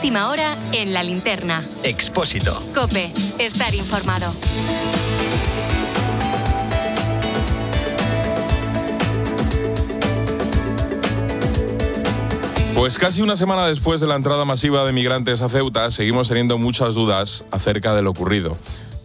última hora en La Linterna. Expósito. COPE. Estar informado. Pues casi una semana después de la entrada masiva de migrantes a Ceuta, seguimos teniendo muchas dudas acerca de lo ocurrido.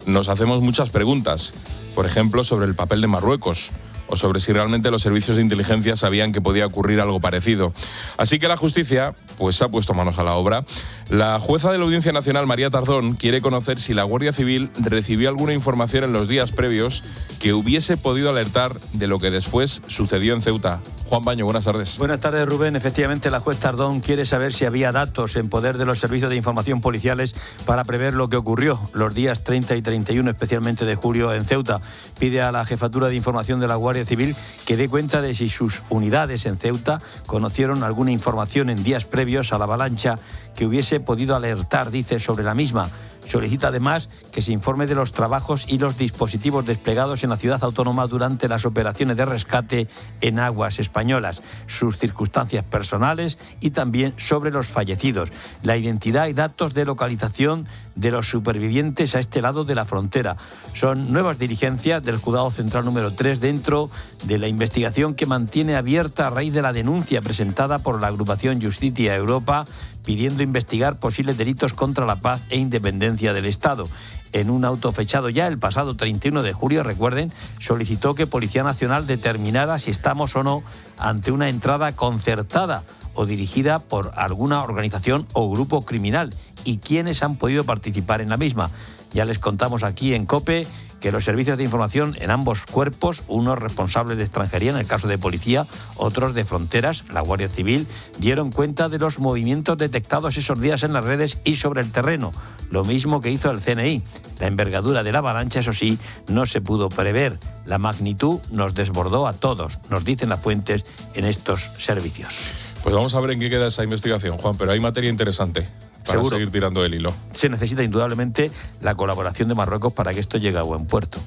Nos hacemos muchas preguntas, por ejemplo, sobre el papel de Marruecos, o sobre si realmente los servicios de inteligencia sabían que podía ocurrir algo parecido. Así que la justicia pues se ha puesto manos a la obra. La jueza de la Audiencia Nacional, María Tardón, quiere conocer si la Guardia Civil recibió alguna información en los días previos que hubiese podido alertar de lo que después sucedió en Ceuta. Juan Baño, buenas tardes. Buenas tardes, Rubén. Efectivamente, la juez Tardón quiere saber si había datos en poder de los servicios de información policiales para prever lo que ocurrió los días 30 y 31, especialmente de julio, en Ceuta. Pide a la Jefatura de Información de la Guardia Civil que dé cuenta de si sus unidades en Ceuta conocieron alguna información en días previos a la avalancha que hubiese podido alertar, dice, sobre la misma. Solicita además que se informe de los trabajos y los dispositivos desplegados en la ciudad autónoma durante las operaciones de rescate en aguas españolas, sus circunstancias personales y también sobre los fallecidos, la identidad y datos de localización de los supervivientes a este lado de la frontera. Son nuevas diligencias del Juzgado Central número 3 dentro de la investigación que mantiene abierta a raíz de la denuncia presentada por la agrupación Justitia Europa pidiendo investigar posibles delitos contra la paz e independencia del Estado. En un auto fechado ya el pasado 31 de julio, recuerden, solicitó que Policía Nacional determinara si estamos o no ante una entrada concertada o dirigida por alguna organización o grupo criminal y quiénes han podido participar en la misma. Ya les contamos aquí en COPE que los servicios de información en ambos cuerpos, unos responsables de extranjería, en el caso de policía, otros de fronteras, la Guardia Civil, dieron cuenta de los movimientos detectados esos días en las redes y sobre el terreno, lo mismo que hizo el CNI. La envergadura de la avalancha, eso sí, no se pudo prever. La magnitud nos desbordó a todos, nos dicen las fuentes en estos servicios. Pues vamos a ver en qué queda esa investigación, Juan, pero hay materia interesante para seguro seguir tirando el hilo. Se necesita indudablemente la colaboración de Marruecos para que esto llegue a buen puerto.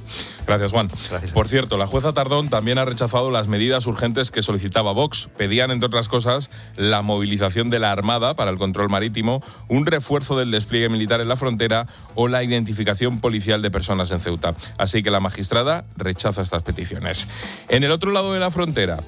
Gracias, Juan. Gracias. Por cierto, la jueza Tardón también ha rechazado las medidas urgentes que solicitaba Vox. Pedían, entre otras cosas, la movilización de la Armada para el control marítimo, un refuerzo del despliegue militar en la frontera o la identificación policial de personas en Ceuta. Así que la magistrada rechaza estas peticiones. En el otro lado de la frontera,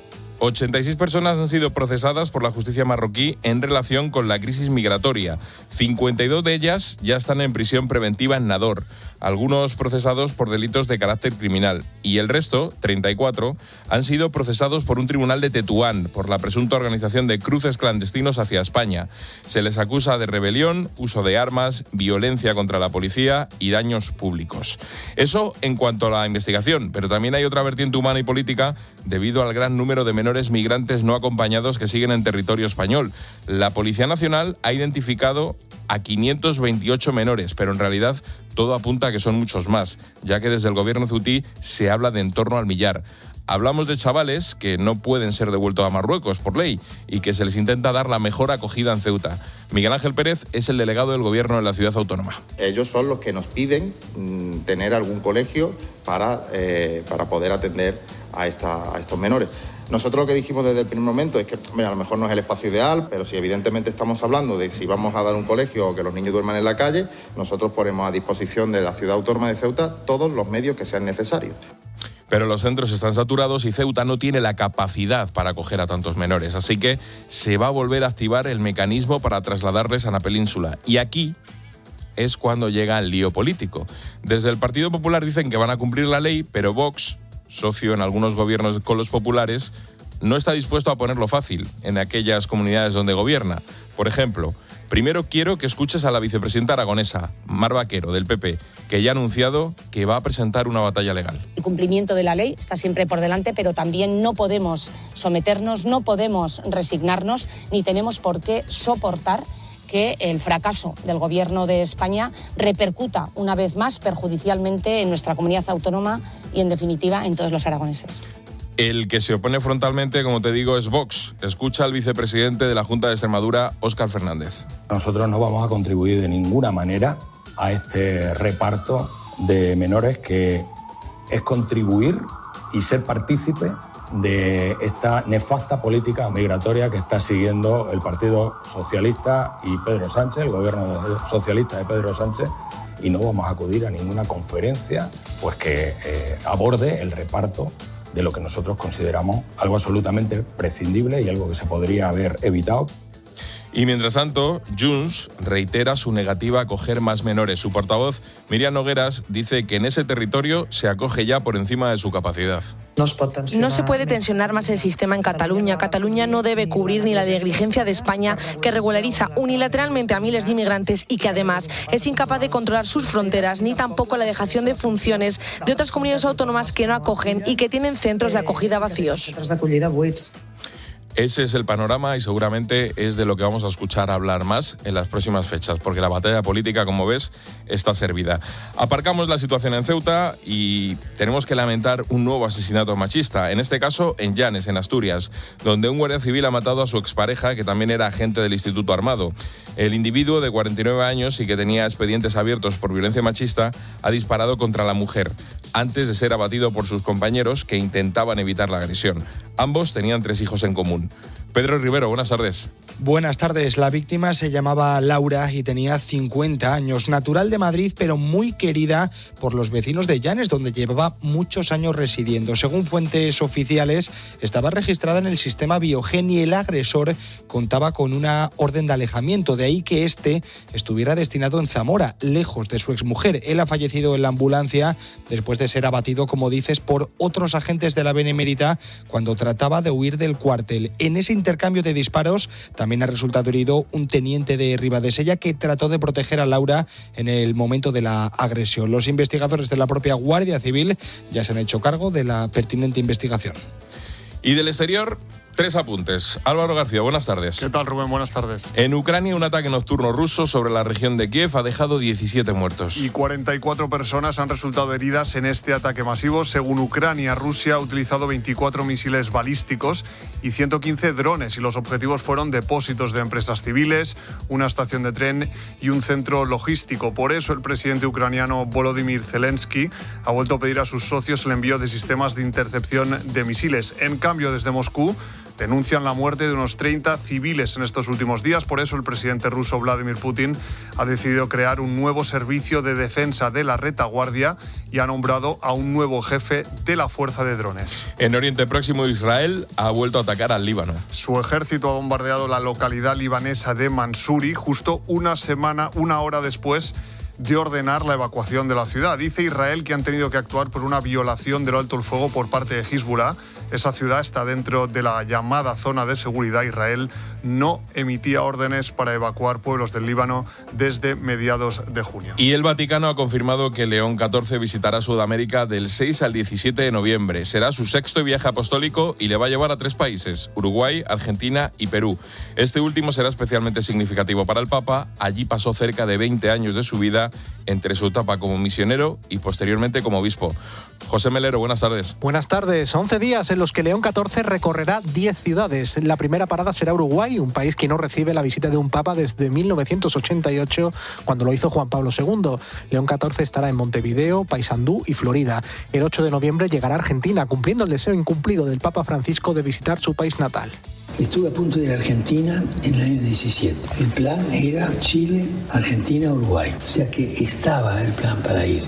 86 personas han sido procesadas por la justicia marroquí en relación con la crisis migratoria. 52 de ellas ya están en prisión preventiva en Nador, algunos procesados por delitos de carácter criminal. Y el resto, 34, han sido procesados por un tribunal de Tetuán por la presunta organización de cruces clandestinos hacia España. Se les acusa de rebelión, uso de armas, violencia contra la policía y daños públicos. Eso en cuanto a la investigación, pero también hay otra vertiente humana y política debido al gran número de menores migrantes no acompañados que siguen en territorio español. La Policía Nacional ha identificado a 528 menores, pero en realidad todo apunta a que son muchos más, ya que desde el gobierno ceutí se habla de en torno al millar. Hablamos de chavales que no pueden ser devueltos a Marruecos por ley y que se les intenta dar la mejor acogida en Ceuta. Miguel Ángel Pérez es el delegado del gobierno en la ciudad autónoma. Ellos son los que nos piden tener algún colegio para poder atender a estos menores. Nosotros lo que dijimos desde el primer momento es que, a lo mejor no es el espacio ideal, pero si evidentemente estamos hablando de si vamos a dar un colegio o que los niños duerman en la calle, nosotros ponemos a disposición de la ciudad autónoma de Ceuta todos los medios que sean necesarios. Pero los centros están saturados y Ceuta no tiene la capacidad para acoger a tantos menores, así que se va a volver a activar el mecanismo para trasladarles a la península. Y aquí es cuando llega el lío político. Desde el Partido Popular dicen que van a cumplir la ley, pero Vox, socio en algunos gobiernos con los populares, no está dispuesto a ponerlo fácil en aquellas comunidades donde gobierna. Por ejemplo, primero quiero que escuches a la vicepresidenta aragonesa, Mar Vaquero, del PP, que ya ha anunciado que va a presentar una batalla legal. El cumplimiento de la ley está siempre por delante, pero también no podemos someternos, no podemos resignarnos, ni tenemos por qué soportar que el fracaso del Gobierno de España repercuta una vez más perjudicialmente en nuestra comunidad autónoma y, en definitiva, en todos los aragoneses. El que se opone frontalmente, como te digo, es Vox. Escucha al vicepresidente de la Junta de Extremadura, Óscar Fernández. Nosotros no vamos a contribuir de ninguna manera a este reparto de menores, que es contribuir y ser partícipe de esta nefasta política migratoria que está siguiendo el Partido Socialista y Pedro Sánchez, el gobierno socialista de Pedro Sánchez, y no vamos a acudir a ninguna conferencia pues que aborde el reparto de lo que nosotros consideramos algo absolutamente prescindible y algo que se podría haber evitado. Y mientras tanto, Junts reitera su negativa a acoger más menores. Su portavoz, Míriam Nogueras, dice que en ese territorio se acoge ya por encima de su capacidad. No se puede tensionar más el sistema en Cataluña. Cataluña no debe cubrir ni la negligencia de España, que regulariza unilateralmente a miles de inmigrantes y que además es incapaz de controlar sus fronteras, ni tampoco la dejación de funciones de otras comunidades autónomas que no acogen y que tienen centros de acogida vacíos. Ese es el panorama y seguramente es de lo que vamos a escuchar hablar más en las próximas fechas, porque la batalla política, como ves, está servida. Aparcamos la situación en Ceuta y tenemos que lamentar un nuevo asesinato machista, en este caso en Llanes, en Asturias, donde un guardia civil ha matado a su expareja, que también era agente del Instituto Armado. El individuo, de 49 años y que tenía expedientes abiertos por violencia machista, ha disparado contra la mujer, antes de ser abatido por sus compañeros que intentaban evitar la agresión. Ambos tenían 3 hijos en común. Pedro Rivero, buenas tardes. Buenas tardes. La víctima se llamaba Laura y tenía 50 años. Natural de Madrid, pero muy querida por los vecinos de Llanes, donde llevaba muchos años residiendo. Según fuentes oficiales, estaba registrada en el sistema Biogen y el agresor contaba con una orden de alejamiento. De ahí que este estuviera destinado en Zamora, lejos de su exmujer. Él ha fallecido en la ambulancia después de ser abatido, como dices, por otros agentes de la Benemérita cuando trataba de huir del cuartel. En ese intercambio de disparos también ha resultado herido un teniente de Ribadesella que trató de proteger a Laura en el momento de la agresión. Los investigadores de la propia Guardia Civil ya se han hecho cargo de la pertinente investigación. Y del exterior, 3 apuntes. Álvaro García, buenas tardes. ¿Qué tal, Rubén? Buenas tardes. En Ucrania, un ataque nocturno ruso sobre la región de Kiev ha dejado 17 muertos. Y 44 personas han resultado heridas en este ataque masivo. Según Ucrania, Rusia ha utilizado 24 misiles balísticos y 115 drones. Y los objetivos fueron depósitos de empresas civiles, una estación de tren y un centro logístico. Por eso, el presidente ucraniano Volodymyr Zelensky ha vuelto a pedir a sus socios el envío de sistemas de intercepción de misiles. En cambio, desde Moscú denuncian la muerte de unos 30 civiles en estos últimos días. Por eso el presidente ruso Vladimir Putin ha decidido crear un nuevo servicio de defensa de la retaguardia y ha nombrado a un nuevo jefe de la fuerza de drones. En Oriente Próximo, Israel ha vuelto a atacar al Líbano. Su ejército ha bombardeado la localidad libanesa de Mansuri justo una hora después de ordenar la evacuación de la ciudad. Dice Israel que han tenido que actuar por una violación del alto el fuego por parte de Hezbollah. Esa ciudad está dentro de la llamada zona de seguridad. Israel no emitía órdenes para evacuar pueblos del Líbano desde mediados de junio. Y el Vaticano ha confirmado que León XIV visitará Sudamérica del 6 al 17 de noviembre. Será su 6º viaje apostólico y le va a llevar a 3 países, Uruguay, Argentina y Perú. Este último será especialmente significativo para el Papa. Allí pasó cerca de 20 años de su vida, entre su etapa como misionero y posteriormente como obispo. José Melero, buenas tardes. Buenas tardes. 11 días en los que León XIV recorrerá 10 ciudades. La primera parada será Uruguay, un país que no recibe la visita de un papa desde 1988, cuando lo hizo Juan Pablo II. León XIV estará en Montevideo, Paysandú y Florida. El 8 de noviembre llegará a Argentina, cumpliendo el deseo incumplido del Papa Francisco de visitar su país natal. Estuve a punto de ir a Argentina en el año 17. El plan era Chile, Argentina, Uruguay. O sea que estaba el plan para ir.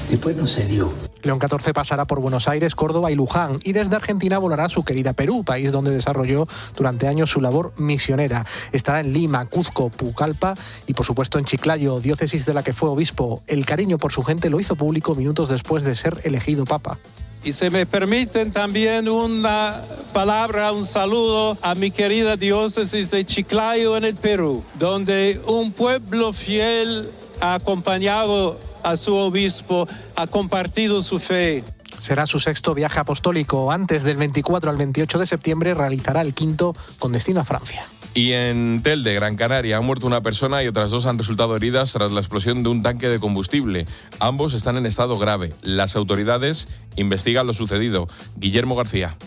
Después no se dio. León XIV pasará por Buenos Aires, Córdoba y Luján y desde Argentina volará a su querida Perú, país donde desarrolló durante años su labor misionera. Estará en Lima, Cuzco, Pucallpa y por supuesto en Chiclayo, diócesis de la que fue obispo. El cariño por su gente lo hizo público minutos después de ser elegido papa. Y se me permiten también una palabra, un saludo a mi querida diócesis de Chiclayo en el Perú, donde un pueblo fiel ha acompañado a su obispo, ha compartido su fe. Será su 6º viaje apostólico. Antes del 24 al 28 de septiembre realizará el 5º con destino a Francia. Y en Telde, Gran Canaria, ha muerto una persona y otras 2 han resultado heridas tras la explosión de un tanque de combustible. Ambos están en estado grave. Las autoridades investigan lo sucedido. Guillermo García.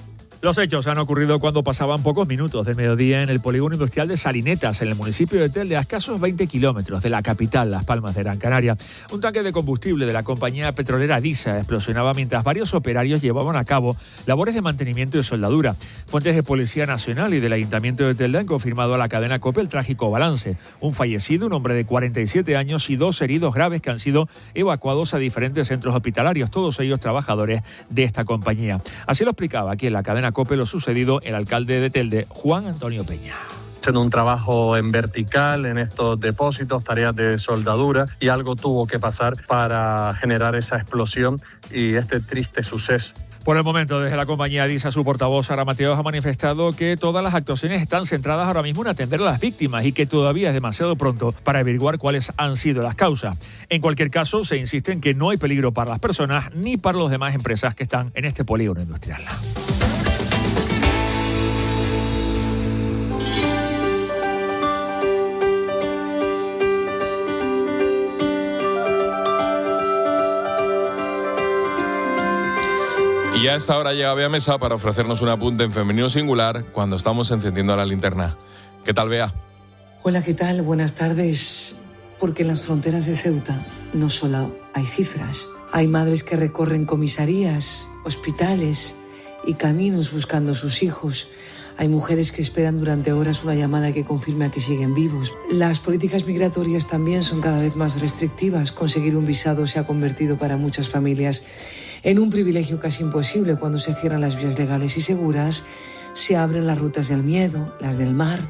Los hechos han ocurrido cuando pasaban pocos minutos del mediodía en el polígono industrial de Salinetas, en el municipio de Telde, a escasos 20 kilómetros de la capital, Las Palmas de Gran Canaria. Un tanque de combustible de la compañía petrolera DISA explosionaba mientras varios operarios llevaban a cabo labores de mantenimiento y soldadura. Fuentes de Policía Nacional y del Ayuntamiento de Telde han confirmado a la cadena COPE el trágico balance. Un fallecido, un hombre de 47 años y 2 heridos graves que han sido evacuados a diferentes centros hospitalarios, todos ellos trabajadores de esta compañía. Así lo explicaba aquí en la cadena COPE lo sucedido el alcalde de Telde, Juan Antonio Peña. Haciendo un trabajo en vertical en estos depósitos, tareas de soldadura, y algo tuvo que pasar para generar esa explosión y este triste suceso. Por el momento, desde la compañía DISA, su portavoz Sara Mateos ha manifestado que todas las actuaciones están centradas ahora mismo en atender a las víctimas y que todavía es demasiado pronto para averiguar cuáles han sido las causas. En cualquier caso, se insiste en que no hay peligro para las personas ni para las demás empresas que están en este polígono industrial. Y a esta hora llega Bea Mesa para ofrecernos un apunte en femenino singular cuando estamos encendiendo la linterna. ¿Qué tal, Bea? Hola, ¿qué tal? Buenas tardes. Porque en las fronteras de Ceuta no solo hay cifras. Hay madres que recorren comisarías, hospitales y caminos buscando a sus hijos. Hay mujeres que esperan durante horas una llamada que confirma que siguen vivos. Las políticas migratorias también son cada vez más restrictivas. Conseguir un visado se ha convertido para muchas familias en un privilegio casi imposible. Cuando se cierran las vías legales y seguras, se abren las rutas del miedo, las del mar,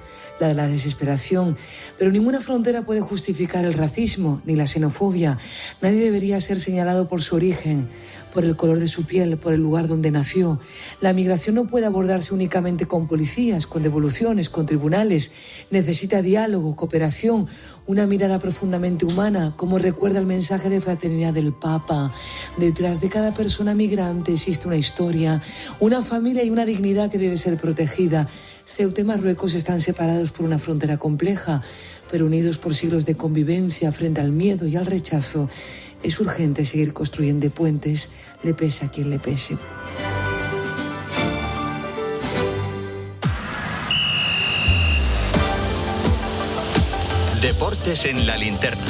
la de la desesperación. Pero ninguna frontera puede justificar el racismo ni la xenofobia. Nadie debería ser señalado por su origen, por el color de su piel, por el lugar donde nació. La migración no puede abordarse únicamente con policías, con devoluciones, con tribunales. Necesita diálogo, cooperación, una mirada profundamente humana, como recuerda el mensaje de fraternidad del Papa. Detrás de cada persona migrante existe una historia, una familia y una dignidad que debe ser protegida. Ceuta y Marruecos están separados por una frontera compleja, pero unidos por siglos de convivencia frente al miedo y al rechazo. Es urgente seguir construyendo puentes, le pese a quien le pese. Deportes en la linterna.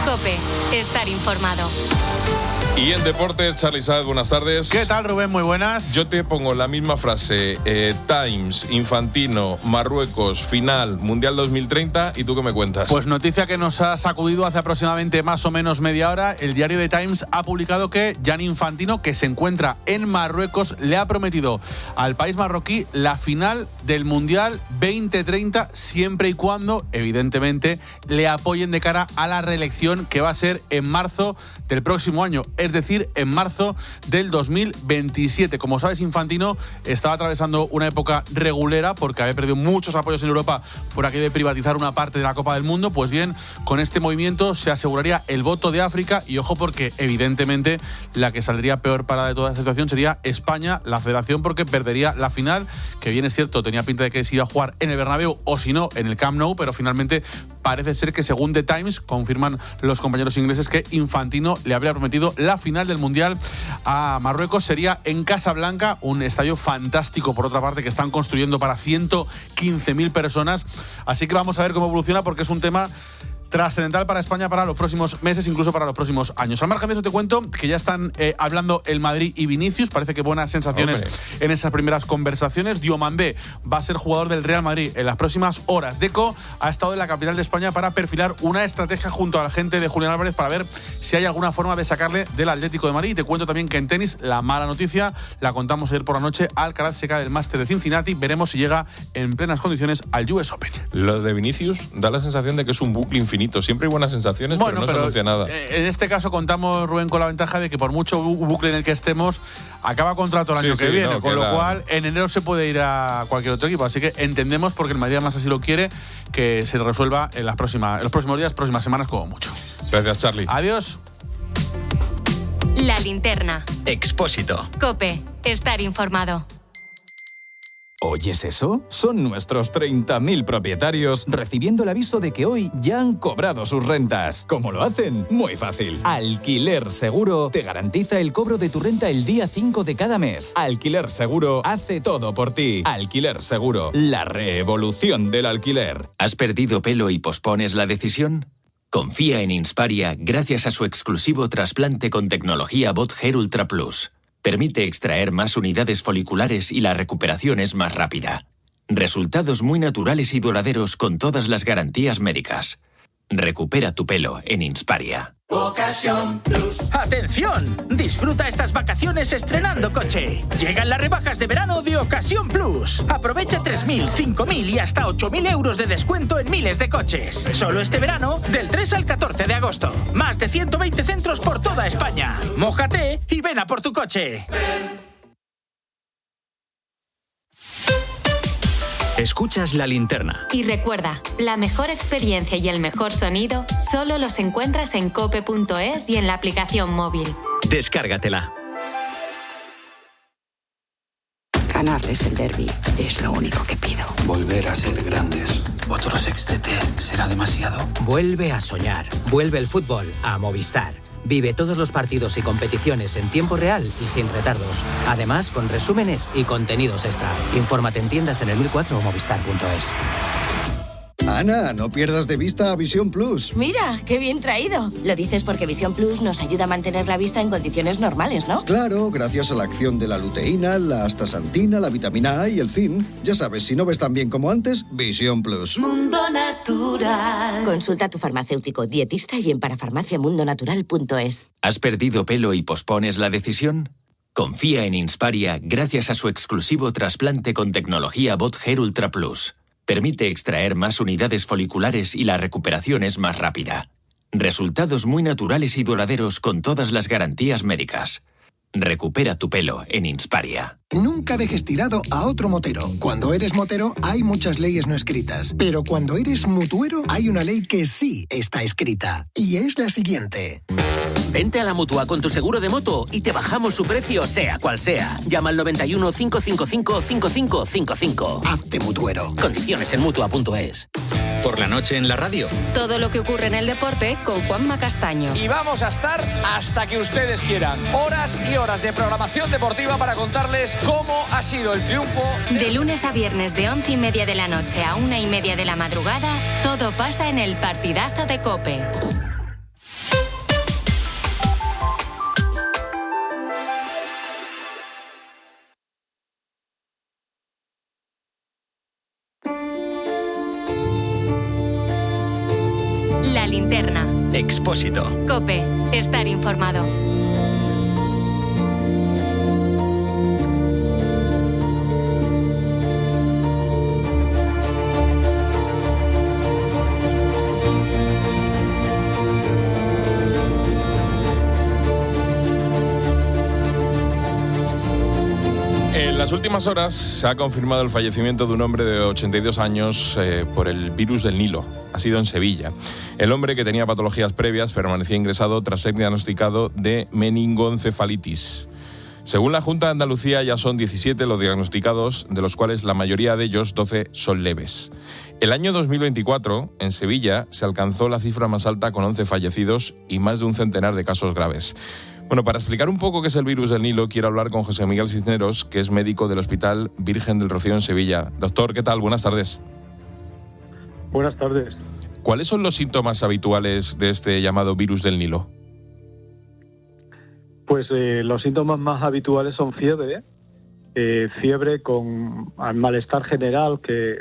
COPE, estar informado. Y en deportes, Charly Saez, buenas tardes. ¿Qué tal, Rubén? Muy buenas. Yo te pongo la misma frase, Times, Infantino, Marruecos, final, Mundial 2030, ¿y tú qué me cuentas? Pues noticia que nos ha sacudido hace aproximadamente más o menos media hora. El diario The Times ha publicado que Gianni Infantino, que se encuentra en Marruecos, le ha prometido al país marroquí la final del Mundial 2030, siempre y cuando, evidentemente, le apoyen de cara a la reelección que va a ser en marzo del próximo año, es decir, en marzo del 2027. Como sabes, Infantino estaba atravesando una época regulera porque había perdido muchos apoyos en Europa por aquello de privatizar una parte de la Copa del Mundo. Pues bien, con este movimiento se aseguraría el voto de África y ojo porque evidentemente la que saldría peor parada de toda esta situación sería España, la federación, porque perdería la final, que bien es cierto, tenía pinta de que se iba a jugar en el Bernabéu o si no en el Camp Nou, pero finalmente parece ser que según The Times confirman los compañeros ingleses que Infantino le habría prometido la final del Mundial a Marruecos. Sería en Casablanca, un estadio fantástico por otra parte que están construyendo para 115.000 personas, así que vamos a ver cómo evoluciona porque es un tema trascendental para España para los próximos meses, incluso para los próximos años. Al margen de eso te cuento que ya están hablando el Madrid y Vinicius, parece que buenas sensaciones en esas primeras conversaciones. Diomandé va a ser jugador del Real Madrid en las próximas horas. Deco ha estado en la capital de España para perfilar una estrategia junto a la gente de Julián Álvarez para ver si hay alguna forma de sacarle del Atlético de Madrid. Y te cuento también que en tenis, la mala noticia, la contamos ayer por la noche, Alcaraz se cae del máster de Cincinnati, veremos si llega en plenas condiciones al US Open. Lo de Vinicius da la sensación de que es un bucle infinito. Siempre hay buenas sensaciones, bueno, pero no se anuncia nada. En este caso contamos, Rubén, con la ventaja de que por mucho bucle en el que estemos, acaba contrato el año que viene, con lo cual en enero se puede ir a cualquier otro equipo. Así que entendemos, porque el Madrid además así lo quiere, que se resuelva en los próximos días, próximas semanas como mucho. Gracias, Charly. Adiós. La linterna. Expósito. COPE, estar informado. ¿Oyes eso? Son nuestros 30.000 propietarios recibiendo el aviso de que hoy ya han cobrado sus rentas. ¿Cómo lo hacen? Muy fácil. Alquiler Seguro te garantiza el cobro de tu renta el día 5 de cada mes. Alquiler Seguro hace todo por ti. Alquiler Seguro, la revolución del alquiler. ¿Has perdido pelo y pospones la decisión? Confía en Insparia gracias a su exclusivo trasplante con tecnología Bot Hair Ultra Plus. Permite extraer más unidades foliculares y la recuperación es más rápida. Resultados muy naturales y duraderos con todas las garantías médicas. Recupera tu pelo en Insparia. Ocasión Plus. ¡Atención! Disfruta estas vacaciones estrenando coche. Llegan las rebajas de verano de Ocasión Plus. Aprovecha 3.000, 5.000 y hasta 8.000 euros de descuento en miles de coches. Solo este verano, del 3 al 14 de agosto. Más de 120 centros por toda España. Mójate y ven a por tu coche. Escuchas La Linterna. Y recuerda, la mejor experiencia y el mejor sonido solo los encuentras en cope.es y en la aplicación móvil. Descárgatela. Ganarles el derbi es lo único que pido. Volver a ser grandes. Otro sextete será demasiado. Vuelve a soñar. Vuelve el fútbol a Movistar. Vive todos los partidos y competiciones en tiempo real y sin retardos. Además, con resúmenes y contenidos extra. Infórmate en tiendas en el 1004 o movistar.es. Ana, no pierdas de vista a Visión Plus. Mira, qué bien traído. Lo dices porque Visión Plus nos ayuda a mantener la vista en condiciones normales, ¿no? Claro, gracias a la acción de la luteína, la astaxantina, la vitamina A y el zinc. Ya sabes, si no ves tan bien como antes, Visión Plus. Mundo Natural. Consulta a tu farmacéutico, dietista y en parafarmaciamundonatural.es. ¿Has perdido pelo y pospones la decisión? Confía en Insparia gracias a su exclusivo trasplante con tecnología Bot Hair Ultra Plus. Permite extraer más unidades foliculares y la recuperación es más rápida. Resultados muy naturales y duraderos con todas las garantías médicas. Recupera tu pelo en Insparia. Nunca dejes tirado a otro motero. Cuando eres motero hay muchas leyes no escritas, pero cuando eres mutuero hay una ley que sí está escrita. Y es la siguiente. Vente a la Mutua con tu seguro de moto y te bajamos su precio sea cual sea. Llama al 91 555 5555. Hazte mutuero. Condiciones en Mutua.es. Por la noche en la radio. Todo lo que ocurre en el deporte con Juanma Castaño. Y vamos a estar hasta que ustedes quieran. Horas y horas de programación deportiva para contarles cómo ha sido el triunfo. De lunes a viernes de 11:30 de la noche a 1:30 de la madrugada, todo pasa en el partidazo de COPE. La Linterna. Expósito. COPE. Estar informado. En las últimas horas se ha confirmado el fallecimiento de un hombre de 82 años por el virus del Nilo. Ha sido en Sevilla. El hombre, que tenía patologías previas, permanecía ingresado tras ser diagnosticado de meningoencefalitis. Según la Junta de Andalucía, ya son 17 los diagnosticados, de los cuales la mayoría de ellos, 12, son leves. El año 2024, en Sevilla, se alcanzó la cifra más alta con 11 fallecidos y más de un centenar de casos graves. Bueno, para explicar un poco qué es el virus del Nilo, quiero hablar con José Miguel Cisneros, que es médico del Hospital Virgen del Rocío en Sevilla. Doctor, ¿qué tal? Buenas tardes. Buenas tardes. ¿Cuáles son los síntomas habituales de este llamado virus del Nilo? Pues los síntomas más habituales son fiebre, fiebre con malestar general que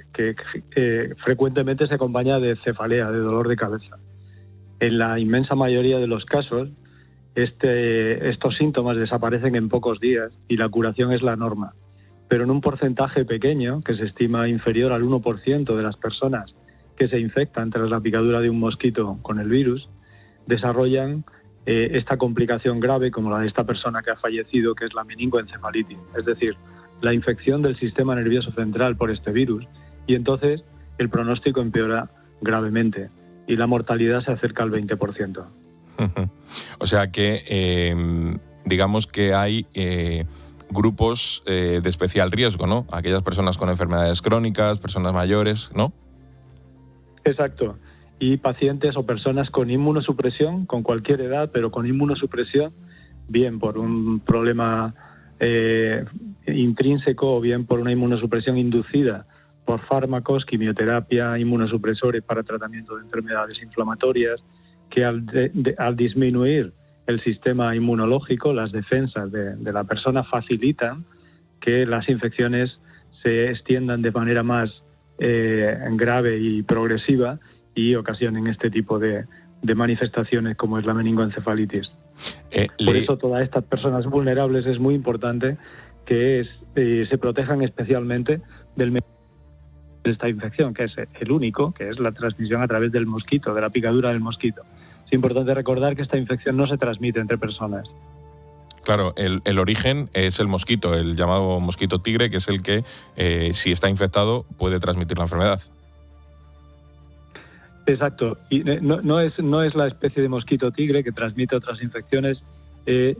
frecuentemente se acompaña de cefalea, de dolor de cabeza. En la inmensa mayoría de los casos, estos síntomas desaparecen en pocos días y la curación es la norma. Pero en un porcentaje pequeño, que se estima inferior al 1% de las personas que se infectan tras la picadura de un mosquito con el virus, desarrollan esta complicación grave como la de esta persona que ha fallecido, que es la meningoencefalitis, es decir, la infección del sistema nervioso central por este virus, y entonces el pronóstico empeora gravemente y la mortalidad se acerca al 20%. O sea que digamos que hay grupos de especial riesgo, ¿no? Aquellas personas con enfermedades crónicas, personas mayores, ¿no? Exacto. Y pacientes o personas con inmunosupresión, con cualquier edad, pero con inmunosupresión, bien por un problema intrínseco o bien por una inmunosupresión inducida por fármacos, quimioterapia, inmunosupresores para tratamiento de enfermedades inflamatorias, que al disminuir el sistema inmunológico, las defensas de la persona facilitan que las infecciones se extiendan de manera más grave y progresiva y ocasionen este tipo de manifestaciones como es la meningoencefalitis. Por eso todas estas personas vulnerables es muy importante que se protejan especialmente de esta infección, que es el único, que es la transmisión a través del mosquito, de la picadura del mosquito. Es importante recordar que esta infección no se transmite entre personas. Claro, el origen es el mosquito, el llamado mosquito tigre, que es el que, si está infectado, puede transmitir la enfermedad. Exacto. Y no es la especie de mosquito tigre que transmite otras infecciones, es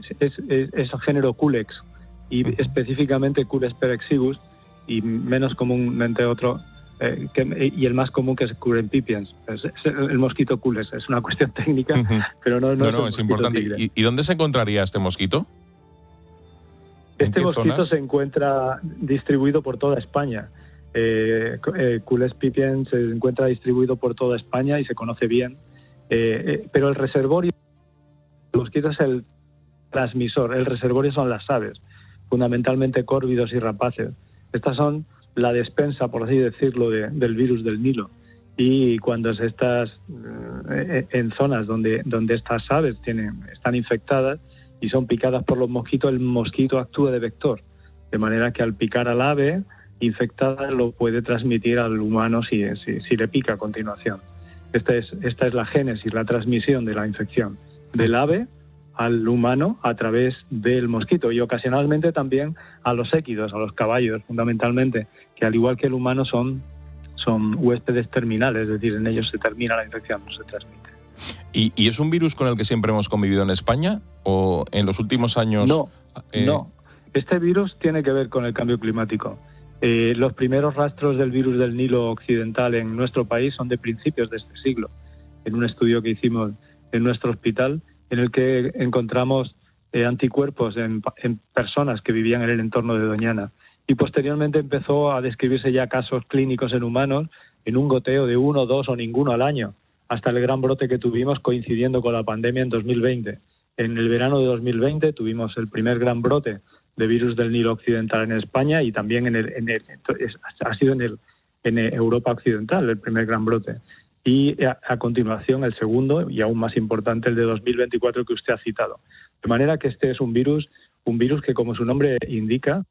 el género Culex, y específicamente Culex perexivus, y menos comúnmente otro, y el más común que es Curempipiens, es el mosquito Culex. Es una cuestión técnica, pero no es importante. ¿Y dónde se encontraría este mosquito? Este mosquito se encuentra distribuido por toda España. Culex pipiens se encuentra distribuido por toda España y se conoce bien, pero el reservorio del mosquito es el transmisor. El reservorio son las aves, fundamentalmente córvidos y rapaces. Estas son la despensa, por así decirlo, del virus del Nilo. Y cuando estás en zonas donde estas aves están infectadas y son picadas por los mosquitos, el mosquito actúa de vector, de manera que al picar al ave infectada lo puede transmitir al humano si le pica a continuación. Esta es la génesis, la transmisión de la infección del ave al humano a través del mosquito, y ocasionalmente también a los équidos, a los caballos fundamentalmente, que al igual que el humano son huéspedes terminales, es decir, en ellos se termina la infección, no se transmite. ¿Y es un virus con el que siempre hemos convivido en España o en los últimos años? No. Este virus tiene que ver con el cambio climático. Los primeros rastros del virus del Nilo occidental en nuestro país son de principios de este siglo, en un estudio que hicimos en nuestro hospital, en el que encontramos anticuerpos en personas que vivían en el entorno de Doñana. Y posteriormente empezó a describirse ya casos clínicos en humanos en un goteo de 1, 2 o ninguno al año, hasta el gran brote que tuvimos coincidiendo con la pandemia en 2020. En el verano de 2020 tuvimos el primer gran brote de virus del Nilo occidental en España, y también ha sido en Europa occidental el primer gran brote. Y a continuación el segundo, y aún más importante, el de 2024 que usted ha citado. De manera que este es un virus que, como su nombre indica,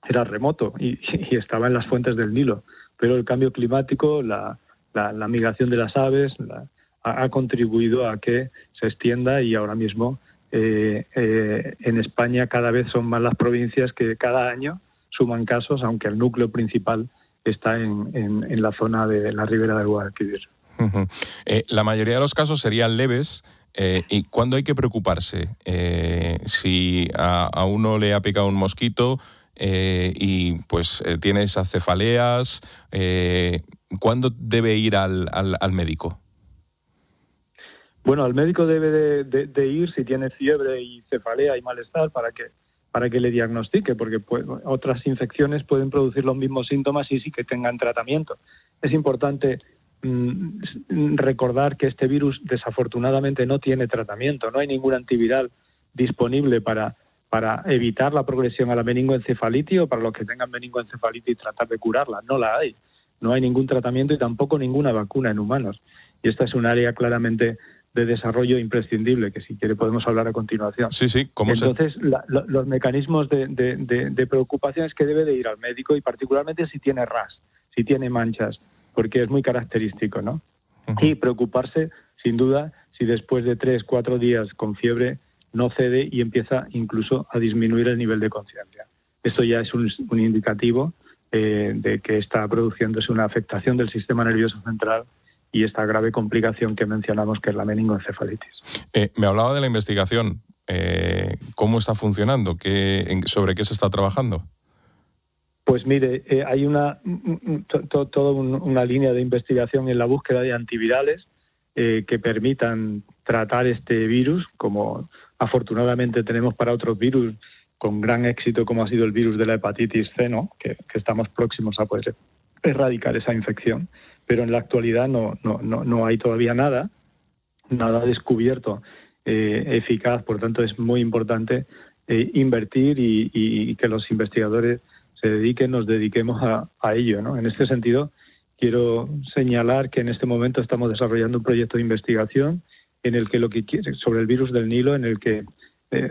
era remoto y estaba en las fuentes del Nilo. Pero el cambio climático, la migración de las aves, ha contribuido a que se extienda, y ahora mismo en España cada vez son más las provincias que cada año suman casos, aunque el núcleo principal está en la zona de la ribera del Guadalquivir. La mayoría de los casos serían leves. ¿Y cuándo hay que preocuparse? Si a uno le ha picado un mosquito y pues tiene esas cefaleas, ¿cuándo debe ir al médico? Bueno, al médico debe de ir si tiene fiebre y cefalea y malestar para que le diagnostique, porque otras infecciones pueden producir los mismos síntomas y sí que tengan tratamiento. Es importante recordar que este virus desafortunadamente no tiene tratamiento, no hay ningún antiviral disponible para evitar la progresión a la meningoencefalitis, o para los que tengan meningoencefalitis tratar de curarla. No la hay. No hay ningún tratamiento y tampoco ninguna vacuna en humanos. Y esta es un área claramente de desarrollo imprescindible, que si quiere podemos hablar a continuación. Sí. Entonces, los mecanismos de preocupación es que debe de ir al médico, y particularmente si tiene ras, si tiene manchas, porque es muy característico, ¿no? Uh-huh. Y preocuparse, sin duda, si después de 3-4 días con fiebre no cede y empieza incluso a disminuir el nivel de conciencia. Esto ya es un indicativo de que está produciéndose una afectación del sistema nervioso central y esta grave complicación que mencionamos, que es la meningoencefalitis. Me hablaba de la investigación. ¿Cómo está funcionando? ¿Sobre qué se está trabajando? Pues mire, hay toda una línea de investigación en la búsqueda de antivirales que permitan tratar este virus, como afortunadamente tenemos para otros virus con gran éxito, como ha sido el virus de la hepatitis C, ¿no? que estamos próximos a poder erradicar esa infección. Pero en la actualidad no hay todavía nada descubierto eficaz. Por tanto, es muy importante invertir y que los investigadores nos dediquemos a ello, ¿no? En este sentido, quiero señalar que en este momento estamos desarrollando un proyecto de investigación en el que sobre el virus del Nilo, en el que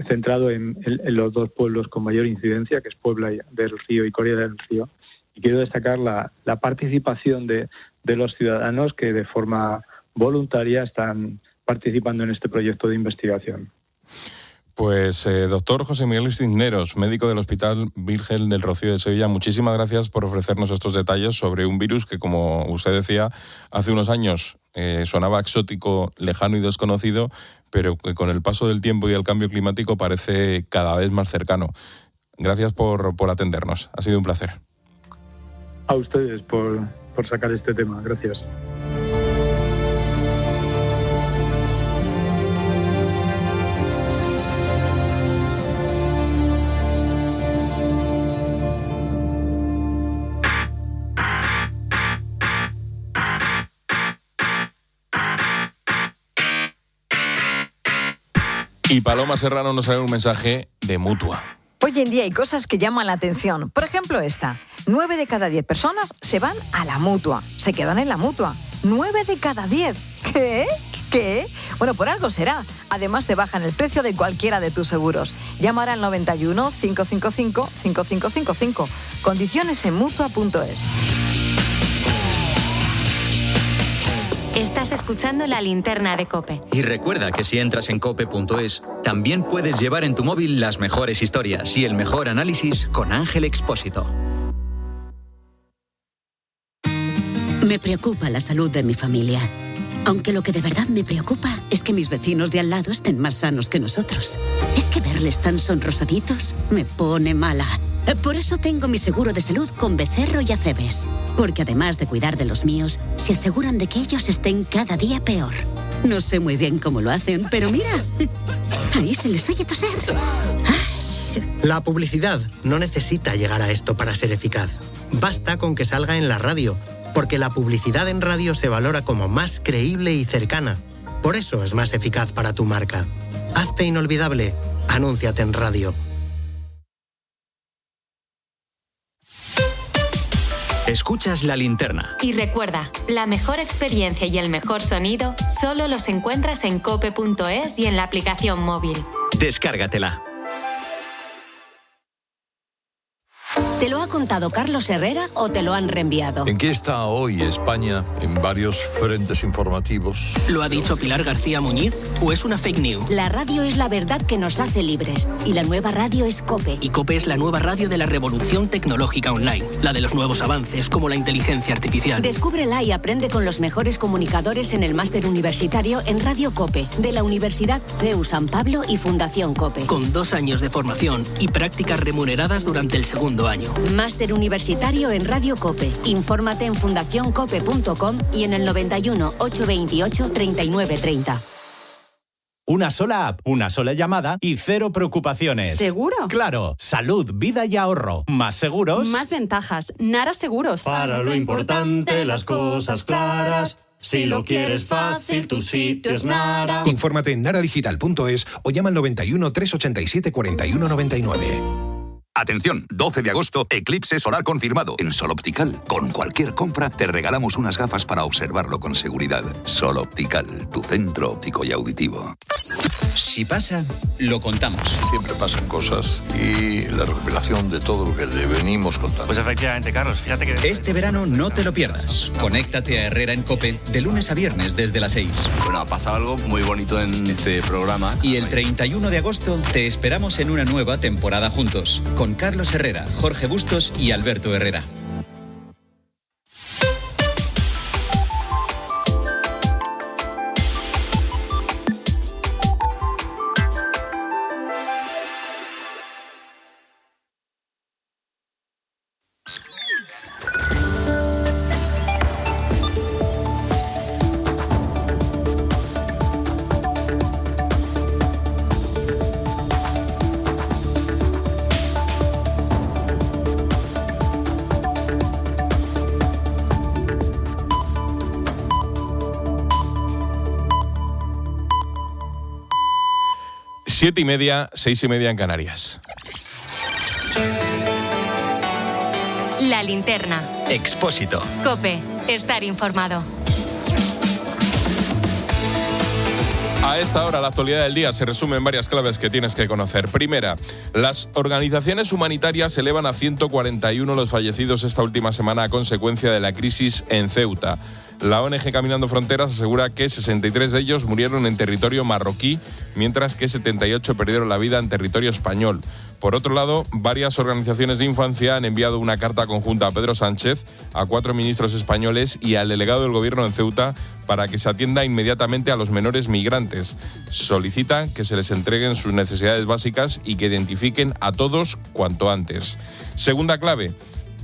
centrado en los dos pueblos con mayor incidencia, que es Puebla del Río y Coria del Río. Y quiero destacar la participación de los ciudadanos que de forma voluntaria están participando en este proyecto de investigación. Pues doctor José Miguel Cisneros, médico del Hospital Virgen del Rocío de Sevilla, muchísimas gracias por ofrecernos estos detalles sobre un virus que, como usted decía, hace unos años sonaba exótico, lejano y desconocido, pero que con el paso del tiempo y el cambio climático parece cada vez más cercano. Gracias por atendernos, ha sido un placer. A ustedes por sacar este tema, gracias. Y Paloma Serrano nos trae un mensaje de Mutua. Hoy en día hay cosas que llaman la atención. Por ejemplo, esta. 9 de cada 10 personas se van a la Mutua. Se quedan en la Mutua. 9 de cada 10. ¿Qué? Bueno, por algo será. Además, te bajan el precio de cualquiera de tus seguros. Llama ahora al 91 555 5555. Condiciones en Mutua.es. Estás escuchando La Linterna de COPE. Y recuerda que si entras en cope.es, también puedes llevar en tu móvil las mejores historias y el mejor análisis con Ángel Expósito. Me preocupa la salud de mi familia. Aunque lo que de verdad me preocupa es que mis vecinos de al lado estén más sanos que nosotros. Es que verles tan sonrosaditos me pone mala. Por eso tengo mi seguro de salud con Becerro y Acebes. Porque además de cuidar de los míos, se aseguran de que ellos estén cada día peor. No sé muy bien cómo lo hacen, pero mira, ahí se les oye toser. La publicidad no necesita llegar a esto para ser eficaz. Basta con que salga en la radio, porque la publicidad en radio se valora como más creíble y cercana. Por eso es más eficaz para tu marca. Hazte inolvidable. Anúnciate en radio. Escuchas La Linterna. Y recuerda, la mejor experiencia y el mejor sonido solo los encuentras en cope.es y en la aplicación móvil. Descárgatela. ¿Te lo ha contado Carlos Herrera o te lo han reenviado? ¿En qué está hoy España en varios frentes informativos? ¿Lo ha dicho Pilar García Muñiz o es una fake news? La radio es la verdad que nos hace libres y la nueva radio es COPE. Y COPE es la nueva radio de la revolución tecnológica online, la de los nuevos avances como la inteligencia artificial. Descúbrela y aprende con los mejores comunicadores en el máster universitario en Radio COPE de la Universidad CEU San Pablo y Fundación COPE. Con 2 años de formación y prácticas remuneradas durante el segundo año. Máster universitario en Radio COPE. Infórmate en fundacioncope.com y en el 91 828 3930. Una sola app, una sola llamada y 0 preocupaciones. ¿Seguro? Claro, salud, vida y ahorro. ¿Más seguros? Más ventajas. Nara Seguros. Para lo importante, las cosas claras. Si lo quieres fácil, tu sitio es Nara. Infórmate en naradigital.es o llama al 91 387 4199. Atención, 12 de agosto, eclipse solar confirmado en Sol Optical. Con cualquier compra te regalamos unas gafas para observarlo con seguridad. Sol Optical, tu centro óptico y auditivo. Si pasa, lo contamos. Siempre pasan cosas y la recopilación de todo lo que le venimos contando. Pues efectivamente, Carlos, fíjate que... Este verano no te lo pierdas. Conéctate a Herrera en COPE de lunes a viernes desde las 6. Bueno, ha pasado algo muy bonito en este programa. Y el 31 de agosto te esperamos en una nueva temporada juntos. Con Carlos Herrera, Jorge Bustos y Alberto Herrera. 7:30, 6:30 en Canarias. La linterna. Expósito. COPE. Estar informado. A esta hora, la actualidad del día se resume en varias claves que tienes que conocer. Primera, las organizaciones humanitarias elevan a 141 los fallecidos esta última semana a consecuencia de la crisis en Ceuta. La ONG Caminando Fronteras asegura que 63 de ellos murieron en territorio marroquí, mientras que 78 perdieron la vida en territorio español. Por otro lado, varias organizaciones de infancia han enviado una carta conjunta a Pedro Sánchez, a 4 ministros españoles y al delegado del Gobierno en Ceuta para que se atienda inmediatamente a los menores migrantes. Solicitan que se les entreguen sus necesidades básicas y que identifiquen a todos cuanto antes. Segunda clave.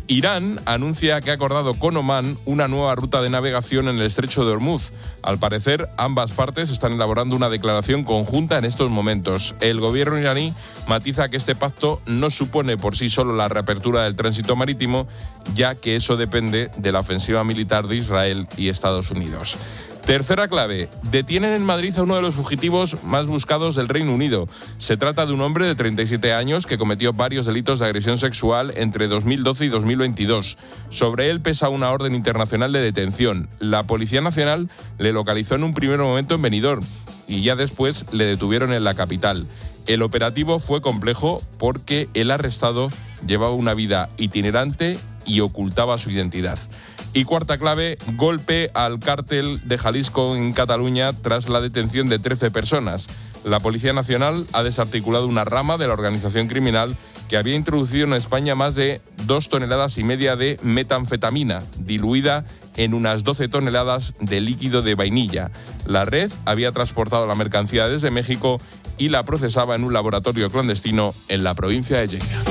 Irán anuncia que ha acordado con Omán una nueva ruta de navegación en el estrecho de Hormuz. Al parecer, ambas partes están elaborando una declaración conjunta en estos momentos. El gobierno iraní matiza que este pacto no supone por sí solo la reapertura del tránsito marítimo, ya que eso depende de la ofensiva militar de Israel y Estados Unidos. Tercera clave. Detienen en Madrid a uno de los fugitivos más buscados del Reino Unido. Se trata de un hombre de 37 años que cometió varios delitos de agresión sexual entre 2012 y 2022. Sobre él pesa una orden internacional de detención. La Policía Nacional le localizó en un primer momento en Benidorm y ya después le detuvieron en la capital. El operativo fue complejo porque el arrestado llevaba una vida itinerante y ocultaba su identidad. Y cuarta clave, golpe al cártel de Jalisco en Cataluña tras la detención de 13 personas. La Policía Nacional ha desarticulado una rama de la organización criminal que había introducido en España más de 2,5 toneladas de metanfetamina, diluida en unas 12 toneladas de líquido de vainilla. La red había transportado la mercancía desde México y la procesaba en un laboratorio clandestino en la provincia de Lleida.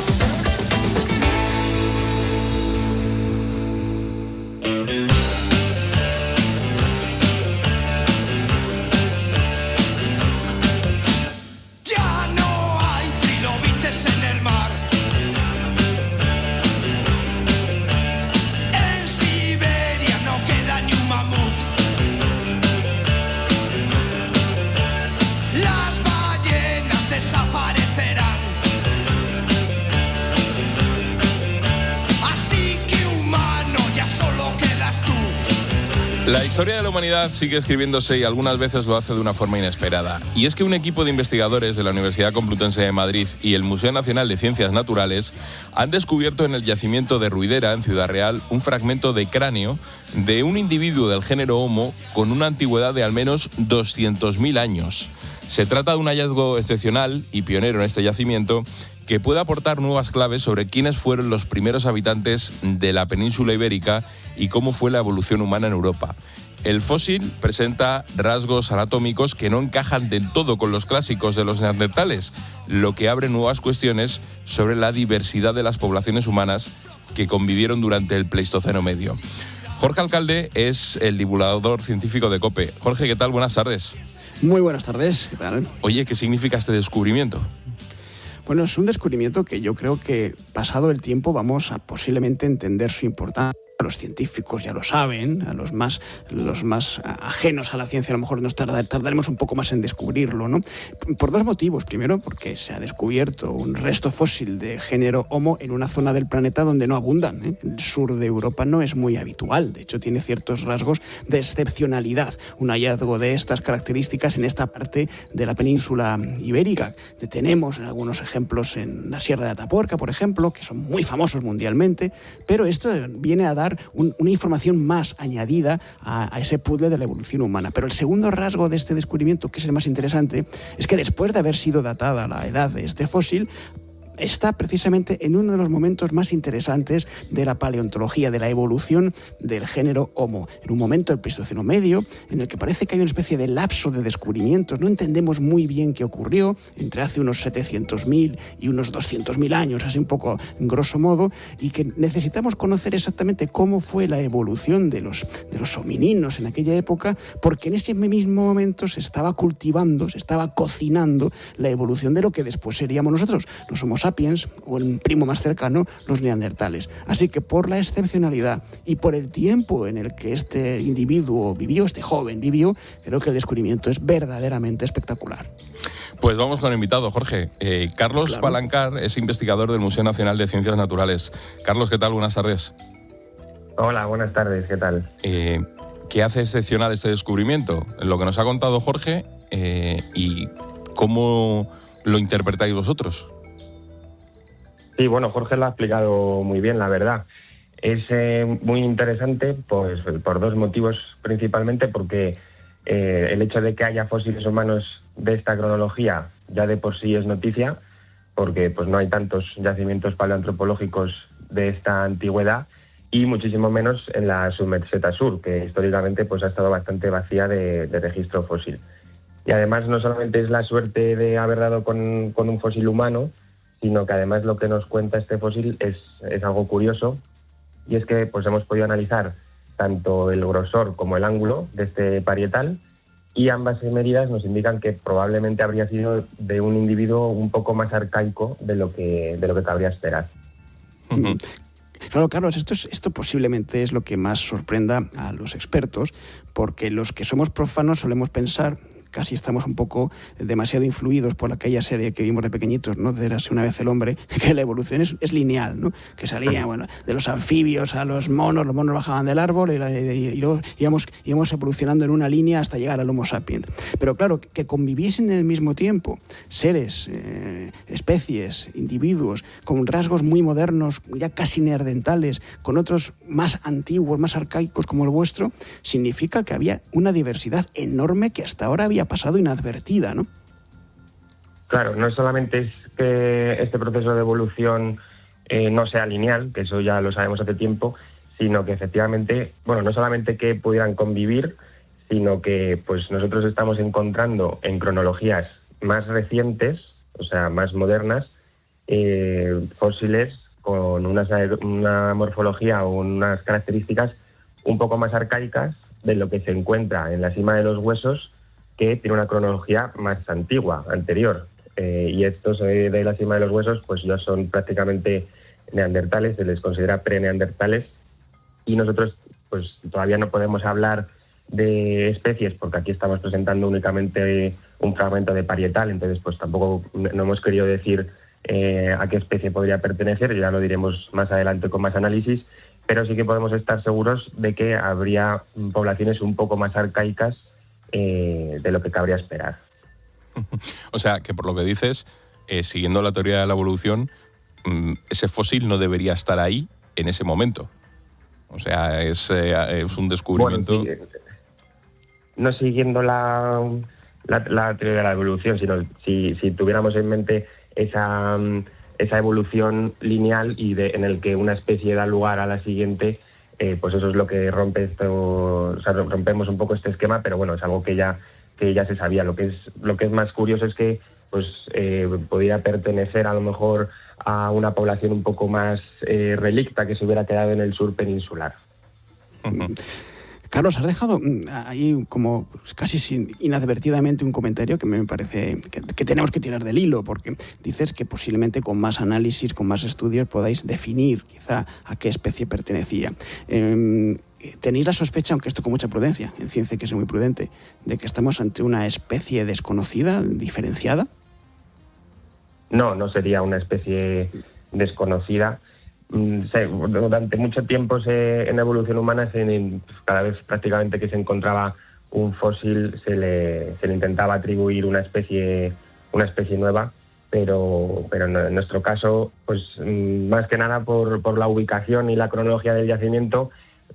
La historia de la humanidad sigue escribiéndose y algunas veces lo hace de una forma inesperada. Y es que un equipo de investigadores de la Universidad Complutense de Madrid y el Museo Nacional de Ciencias Naturales han descubierto en el yacimiento de Ruidera, en Ciudad Real, un fragmento de cráneo de un individuo del género Homo con una antigüedad de al menos 200.000 años. Se trata de un hallazgo excepcional y pionero en este yacimiento que puede aportar nuevas claves sobre quiénes fueron los primeros habitantes de la península ibérica y cómo fue la evolución humana en Europa. El fósil presenta rasgos anatómicos que no encajan del todo con los clásicos de los neandertales, lo que abre nuevas cuestiones sobre la diversidad de las poblaciones humanas que convivieron durante el Pleistoceno medio. Jorge Alcalde es el divulgador científico de COPE. Jorge, ¿qué tal? Buenas tardes. Muy buenas tardes, ¿qué tal? Oye, ¿qué significa este descubrimiento? Bueno, es un descubrimiento que yo creo que, pasado el tiempo, vamos a posiblemente entender su importancia. Los científicos ya lo saben, a los más ajenos a la ciencia a lo mejor nos tardaremos un poco más en descubrirlo, ¿no? Por dos motivos. Primero, porque se ha descubierto un resto fósil de género Homo en una zona del planeta donde no abundan, ¿eh? El sur de Europa no es muy habitual, de hecho tiene ciertos rasgos de excepcionalidad. Un hallazgo de estas características en esta parte de la península ibérica. Tenemos algunos ejemplos en la Sierra de Atapuerca, por ejemplo, que son muy famosos mundialmente, pero esto viene a dar una información más añadida a ese puzzle de la evolución humana. Pero el segundo rasgo de este descubrimiento, que es el más interesante, es que después de haber sido datada la edad de este fósil, está precisamente en uno de los momentos más interesantes de la paleontología, de la evolución del género Homo. En un momento del Pleistoceno medio, en el que parece que hay una especie de lapso de descubrimientos. No entendemos muy bien qué ocurrió entre hace unos 700.000 y unos 200.000 años, así un poco en grosso modo, y que necesitamos conocer exactamente cómo fue la evolución de los homininos en aquella época, porque en ese mismo momento se estaba cultivando, se estaba cocinando la evolución de lo que después seríamos nosotros, los Homo sapiens, o el primo más cercano, los neandertales. Así que por la excepcionalidad y por el tiempo en el que este individuo vivió, este joven vivió, creo que el descubrimiento es verdaderamente espectacular. Pues vamos con el invitado, Jorge. Carlos Palancar es investigador del Museo Nacional de Ciencias Naturales. Carlos, ¿qué tal? Buenas tardes. Hola, buenas tardes, ¿qué tal? ¿Qué hace excepcional este descubrimiento? Lo que nos ha contado Jorge y cómo lo interpretáis vosotros. Sí, bueno, Jorge lo ha explicado muy bien, la verdad. Es muy interesante pues, por dos motivos principalmente, porque el hecho de que haya fósiles humanos de esta cronología ya de por sí es noticia, porque pues no hay tantos yacimientos paleoantropológicos de esta antigüedad y muchísimo menos en la submeseta sur, que históricamente pues ha estado bastante vacía de registro fósil. Y además no solamente es la suerte de haber dado con un fósil humano, sino que además lo que nos cuenta este fósil es algo curioso, y es que pues hemos podido analizar tanto el grosor como el ángulo de este parietal, y ambas medidas nos indican que probablemente habría sido de un individuo un poco más arcaico de lo que cabría esperar. Claro, Carlos, esto posiblemente es lo que más sorprenda a los expertos, porque los que somos profanos solemos pensar, casi estamos un poco demasiado influidos por aquella serie que vimos de pequeñitos, ¿no? De Érase una vez el hombre, que la evolución es lineal, ¿no? Que salía, bueno, de los anfibios a los monos bajaban del árbol y luego íbamos evolucionando en una línea hasta llegar al Homo sapiens. Pero claro, que conviviesen en el mismo tiempo seres, especies, individuos, con rasgos muy modernos, ya casi neandertales, con otros más antiguos, más arcaicos como el vuestro, significa que había una diversidad enorme que hasta ahora había pasado inadvertida, ¿no? Claro, no solamente es que este proceso de evolución no sea lineal, que eso ya lo sabemos hace tiempo, sino que efectivamente, bueno, no solamente que pudieran convivir, sino que pues nosotros estamos encontrando en cronologías más recientes, o sea, más modernas, fósiles con una morfología o unas características un poco más arcaicas de lo que se encuentra en la cima de los huesos, que tiene una cronología más antigua, anterior. Y estos de la cima de los huesos pues ya son prácticamente neandertales, se les considera pre-neandertales, y nosotros pues todavía no podemos hablar de especies porque aquí estamos presentando únicamente un fragmento de parietal, entonces pues tampoco no hemos querido decir a qué especie podría pertenecer, ya lo diremos más adelante con más análisis, pero sí que podemos estar seguros de que habría poblaciones un poco más arcaicas de lo que cabría esperar. O sea, que por lo que dices, siguiendo la teoría de la evolución, ese fósil no debería estar ahí en ese momento. O sea, es un descubrimiento... Bueno, sí, no siguiendo la teoría de la evolución, sino si tuviéramos en mente esa evolución lineal y en el que una especie da lugar a la siguiente, pues eso es lo que rompe esto, o sea, rompemos un poco este esquema, pero bueno, es algo que ya se sabía. Lo que es más curioso es que pues podría pertenecer a lo mejor a una población un poco más relicta que se hubiera quedado en el sur peninsular. Carlos, has dejado ahí como casi inadvertidamente un comentario que me parece que tenemos que tirar del hilo, porque dices que posiblemente con más análisis, con más estudios podáis definir quizá a qué especie pertenecía. ¿Tenéis la sospecha, aunque esto con mucha prudencia, en ciencia hay que ser muy prudente, de que estamos ante una especie desconocida, diferenciada? No sería una especie desconocida. Durante mucho tiempo en evolución humana, cada vez prácticamente que se encontraba un fósil se le intentaba atribuir una especie nueva, pero en nuestro caso, pues más que nada por la ubicación y la cronología del yacimiento,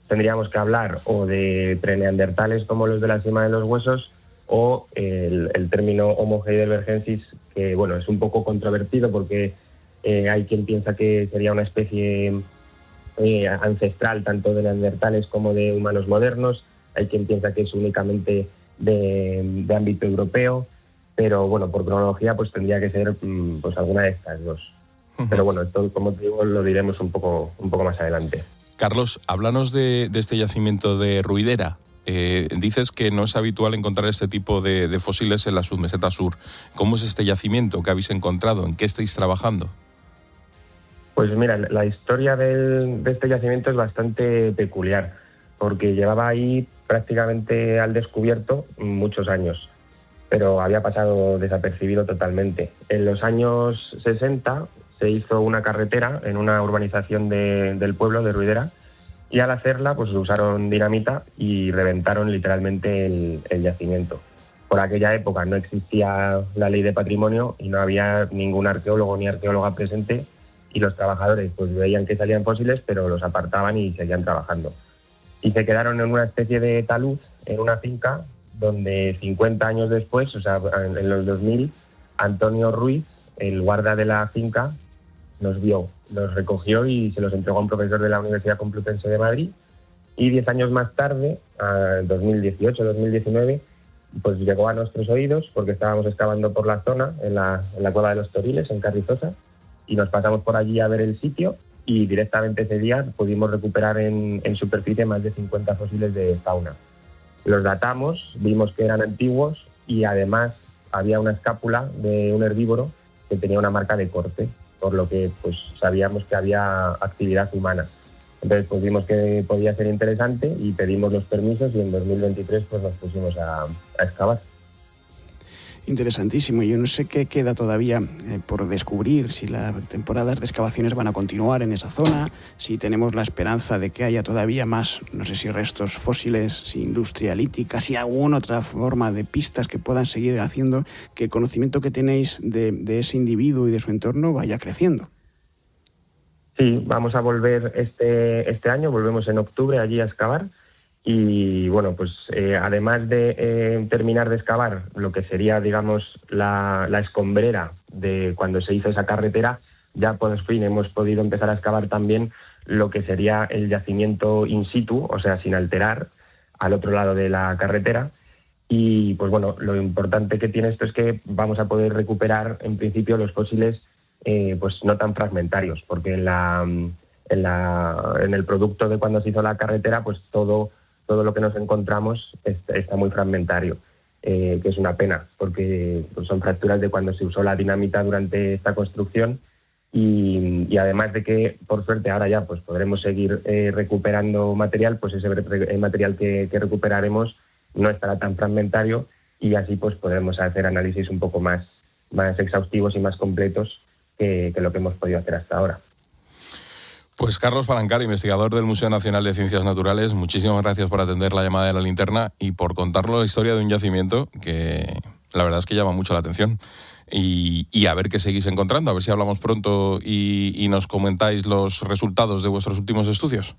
tendríamos que hablar o de preneandertales como los de la cima de los huesos, o el término Homo heidelbergensis, que bueno, es un poco controvertido porque hay quien piensa que sería una especie ancestral tanto de neandertales como de humanos modernos. Hay quien piensa que es únicamente de ámbito europeo, pero bueno, por cronología pues tendría que ser pues alguna de estas dos. Pero bueno, esto, como te digo, lo diremos un poco más adelante. Carlos, háblanos de este yacimiento de Ruidera. Dices que no es habitual encontrar este tipo de fósiles en la submeseta sur. ¿Cómo es este yacimiento que habéis encontrado? ¿En qué estáis trabajando? Pues mira, la historia de este yacimiento es bastante peculiar, porque llevaba ahí prácticamente al descubierto muchos años. pero había pasado desapercibido totalmente. En los años 60 se hizo una carretera en una urbanización del pueblo de Ruidera, y al hacerla pues usaron dinamita y reventaron literalmente el yacimiento. Por aquella época no existía la ley de patrimonio y no había ningún arqueólogo ni arqueóloga presente, y los trabajadores pues veían que salían fósiles, pero los apartaban y seguían trabajando. Y se quedaron en una especie de talud, en una finca, donde 50 años después, o sea, en los 2000, Antonio Ruiz, el guarda de la finca, nos vio, los recogió y se los entregó a un profesor de la Universidad Complutense de Madrid, y 10 años más tarde, en 2018-2019, pues llegó a nuestros oídos porque estábamos excavando por la zona, en la Cueva de los Toriles, en Carrizosa, y nos pasamos por allí a ver el sitio, y directamente ese día pudimos recuperar en superficie más de 50 fósiles de fauna. Los datamos, vimos que eran antiguos, y además había una escápula de un herbívoro que tenía una marca de corte, por lo que pues sabíamos que había actividad humana. Entonces pues vimos que podía ser interesante y pedimos los permisos, y en 2023 pues nos pusimos a excavar. Interesantísimo. Yo no sé qué queda todavía por descubrir, si las temporadas de excavaciones van a continuar en esa zona, si tenemos la esperanza de que haya todavía más, no sé si restos fósiles, si industria lítica, si alguna otra forma de pistas que puedan seguir haciendo que el conocimiento que tenéis de ese individuo y de su entorno vaya creciendo. Sí, vamos a volver este año, volvemos en octubre allí a excavar. Y bueno, pues además de terminar de excavar lo que sería, digamos, la escombrera de cuando se hizo esa carretera, ya por fin hemos podido empezar a excavar también lo que sería el yacimiento in situ, o sea, sin alterar, al otro lado de la carretera. Y pues bueno, lo importante que tiene esto es que vamos a poder recuperar en principio los fósiles pues no tan fragmentarios, porque en el producto de cuando se hizo la carretera, pues todo lo que nos encontramos está muy fragmentario, que es una pena, porque pues son fracturas de cuando se usó la dinamita durante esta construcción, y además de que, por suerte, ahora ya pues podremos seguir recuperando material, pues ese material que recuperaremos no estará tan fragmentario, y así pues podremos hacer análisis un poco más exhaustivos y más completos que lo que hemos podido hacer hasta ahora. Pues Carlos Palancar, investigador del Museo Nacional de Ciencias Naturales, muchísimas gracias por atender la llamada de la linterna y por contarnos la historia de un yacimiento que la verdad es que llama mucho la atención. Y a ver qué seguís encontrando, a ver si hablamos pronto y nos comentáis los resultados de vuestros últimos estudios.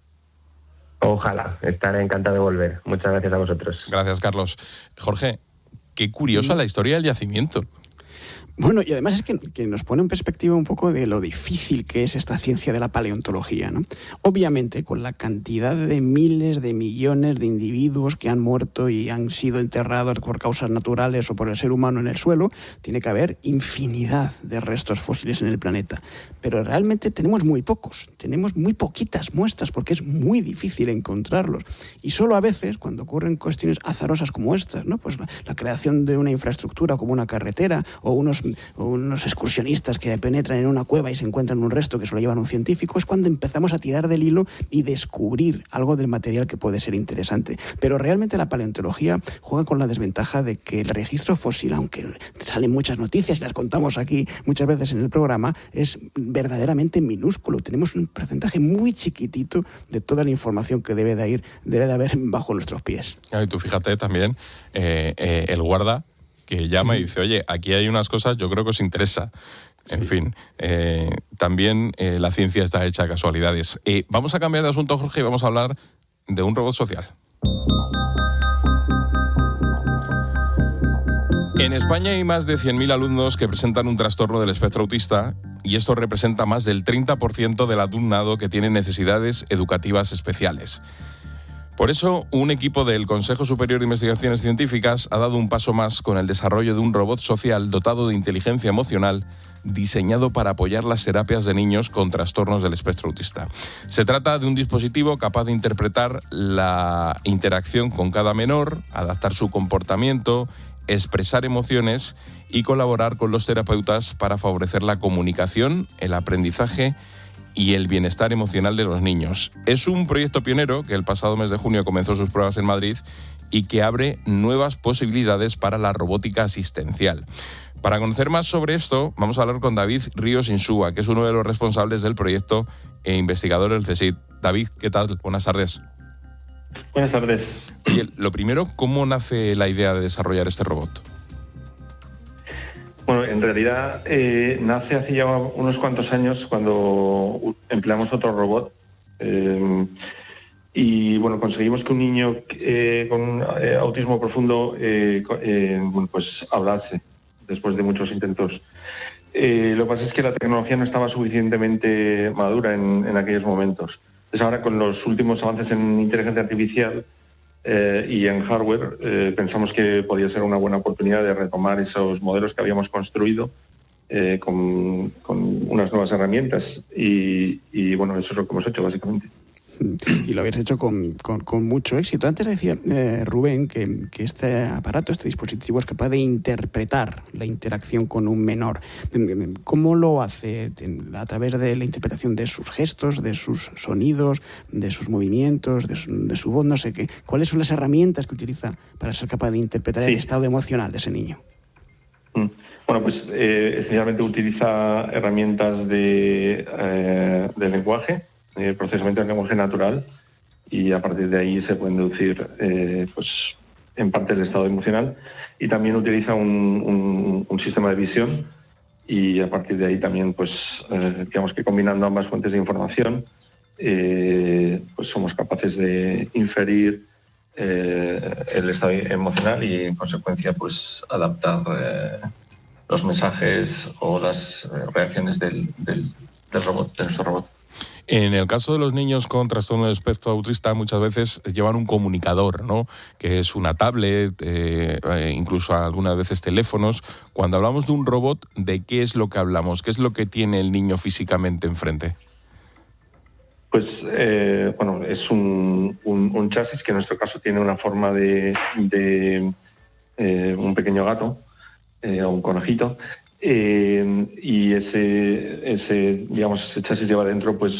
Ojalá, estaré encantado de volver. Muchas gracias a vosotros. Gracias, Carlos. Jorge, qué curiosa la historia del yacimiento. Bueno, y además es que nos pone en perspectiva un poco de lo difícil que es esta ciencia de la paleontología, ¿no? Obviamente, con la cantidad de miles de millones de individuos que han muerto y han sido enterrados por causas naturales o por el ser humano en el suelo, tiene que haber infinidad de restos fósiles en el planeta. Pero realmente tenemos muy pocos, tenemos muy poquitas muestras porque es muy difícil encontrarlos. Y solo a veces, cuando ocurren cuestiones azarosas como estas, ¿no? Pues la creación de una infraestructura como una carretera o unos excursionistas que penetran en una cueva y se encuentran un resto que se lo llevan un científico, es cuando empezamos a tirar del hilo y descubrir algo del material que puede ser interesante. Pero realmente la paleontología juega con la desventaja de que el registro fósil, aunque salen muchas noticias y las contamos aquí muchas veces en el programa, es verdaderamente minúsculo. Tenemos un porcentaje muy chiquitito de toda la información que debe de haber bajo nuestros pies. Y tú fíjate también, el guarda que llama y dice, oye, aquí hay unas cosas, yo creo que os interesa. En fin, también la ciencia está hecha de casualidades. Vamos a cambiar de asunto, Jorge, y vamos a hablar de un robot social. En España hay más de 100.000 alumnos que presentan un trastorno del espectro autista, y esto representa más del 30% del alumnado que tiene necesidades educativas especiales. Por eso, un equipo del Consejo Superior de Investigaciones Científicas ha dado un paso más con el desarrollo de un robot social dotado de inteligencia emocional diseñado para apoyar las terapias de niños con trastornos del espectro autista. Se trata de un dispositivo capaz de interpretar la interacción con cada menor, adaptar su comportamiento, expresar emociones y colaborar con los terapeutas para favorecer la comunicación, el aprendizaje y el bienestar emocional de los niños. Es un proyecto pionero que el pasado mes de junio comenzó sus pruebas en Madrid y que abre nuevas posibilidades para la robótica asistencial. Para conocer más sobre esto, vamos a hablar con David Ríos Insúa, que es uno de los responsables del proyecto e investigador del CSIC. David, ¿qué tal? Buenas tardes. Buenas tardes. Oye, lo primero, ¿cómo nace la idea de desarrollar este robot? Bueno, en realidad nace hace ya unos cuantos años cuando empleamos otro robot y bueno, conseguimos que un niño con autismo profundo pues hablase después de muchos intentos. Lo que pasa es que la tecnología no estaba suficientemente madura en aquellos momentos. Entonces ahora con los últimos avances en inteligencia artificial y en hardware, pensamos que podía ser una buena oportunidad de retomar esos modelos que habíamos construido con unas nuevas herramientas y bueno, eso es lo que hemos hecho básicamente. Y lo habéis hecho con mucho éxito. Antes decía Rubén que este aparato, este dispositivo es capaz de interpretar la interacción con un menor. ¿Cómo lo hace? ¿A través de la interpretación de sus gestos, de sus sonidos, de sus movimientos, de su voz? No sé qué. ¿Cuáles son las herramientas que utiliza para ser capaz de interpretar el estado emocional de ese niño? Bueno, pues esencialmente utiliza herramientas de lenguaje, procesamiento de lenguaje natural, y a partir de ahí se pueden deducir pues en parte el estado emocional, y también utiliza un sistema de visión, y a partir de ahí también pues digamos que combinando ambas fuentes de información pues somos capaces de inferir el estado emocional y en consecuencia pues adaptar los mensajes o las reacciones del robot, de nuestro robot. En el caso de los niños con trastorno de espectro autista, muchas veces llevan un comunicador, ¿no? Que es una tablet, incluso algunas veces teléfonos. Cuando hablamos de un robot, ¿de qué es lo que hablamos? ¿Qué es lo que tiene el niño físicamente enfrente? Pues, bueno, es un chasis que en nuestro caso tiene una forma de un pequeño gato o un conejito. Y ese chasis lleva dentro pues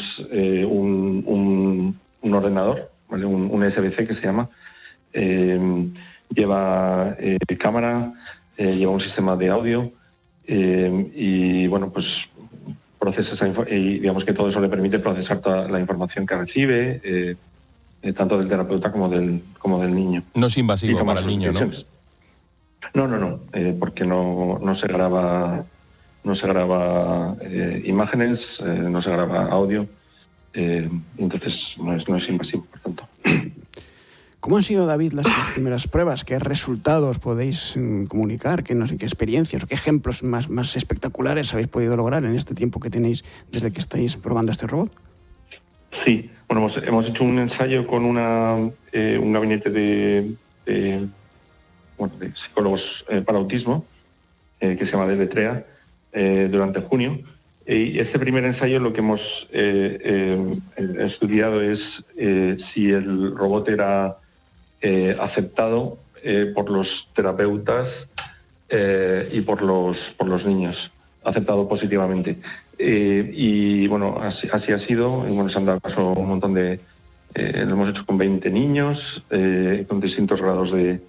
un ordenador, ¿vale? Un SBC que se llama, lleva cámara, lleva un sistema de audio y bueno pues procesa y digamos que todo eso le permite procesar toda la información que recibe, tanto del terapeuta como del niño. No es invasivo para el niño, ¿no? No, porque no se graba imágenes, no se graba audio, entonces no es invasivo, por tanto. ¿Cómo han sido, David, las primeras pruebas? ¿Qué resultados podéis comunicar? ¿Qué experiencias o qué ejemplos más espectaculares habéis podido lograr en este tiempo que tenéis desde que estáis probando este robot? Sí, bueno, hemos hecho un ensayo con un gabinete de psicólogos para autismo, que se llama Deletrea, durante junio. Y este primer ensayo lo que hemos estudiado es si el robot era aceptado por los terapeutas y por los niños, aceptado positivamente. Y bueno, así ha sido. Y bueno, se han dado caso un montón de... lo hemos hecho con 20 niños, con distintos grados de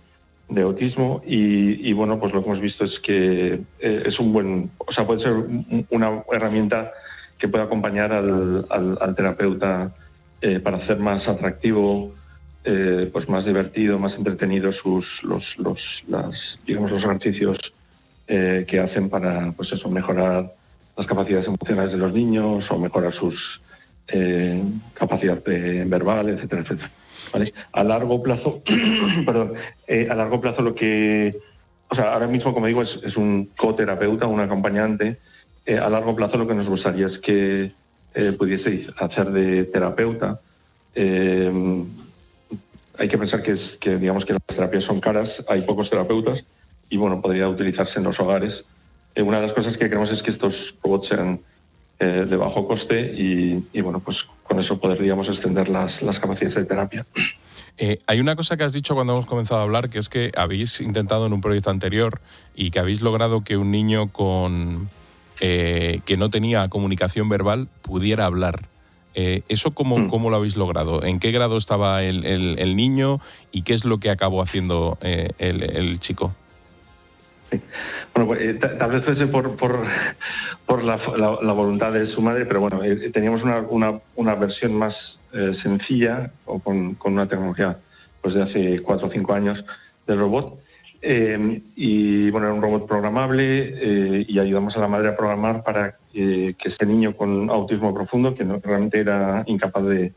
autismo y bueno, pues lo que hemos visto es que es puede ser una herramienta que puede acompañar al terapeuta para hacer más atractivo, pues más divertido, más entretenido los ejercicios que hacen para pues eso, mejorar las capacidades emocionales de los niños o mejorar sus capacidad verbal, etcétera, etcétera. ¿Vale? A largo plazo, a largo plazo lo que, ahora mismo, como digo, es un coterapeuta, un acompañante. A largo plazo lo que nos gustaría es que pudieseis hacer de terapeuta. Hay que pensar que digamos que las terapias son caras, hay pocos terapeutas y bueno, podría utilizarse en los hogares. Una de las cosas que queremos es que estos robots sean de bajo coste y bueno, pues con eso podríamos extender las capacidades de terapia. Hay una cosa que has dicho cuando hemos comenzado a hablar, que es que habéis intentado en un proyecto anterior y que habéis logrado que un niño que no tenía comunicación verbal pudiera hablar. ¿Eso cómo lo habéis logrado? ¿En qué grado estaba el niño y qué es lo que acabó haciendo el chico? Sí. Bueno, pues, tal vez fuese por la voluntad de su madre, pero bueno, teníamos una versión más sencilla o con una tecnología pues de hace 4 o 5 años del robot. Y bueno, era un robot programable y ayudamos a la madre a programar para que este niño con autismo profundo, que realmente era incapaz de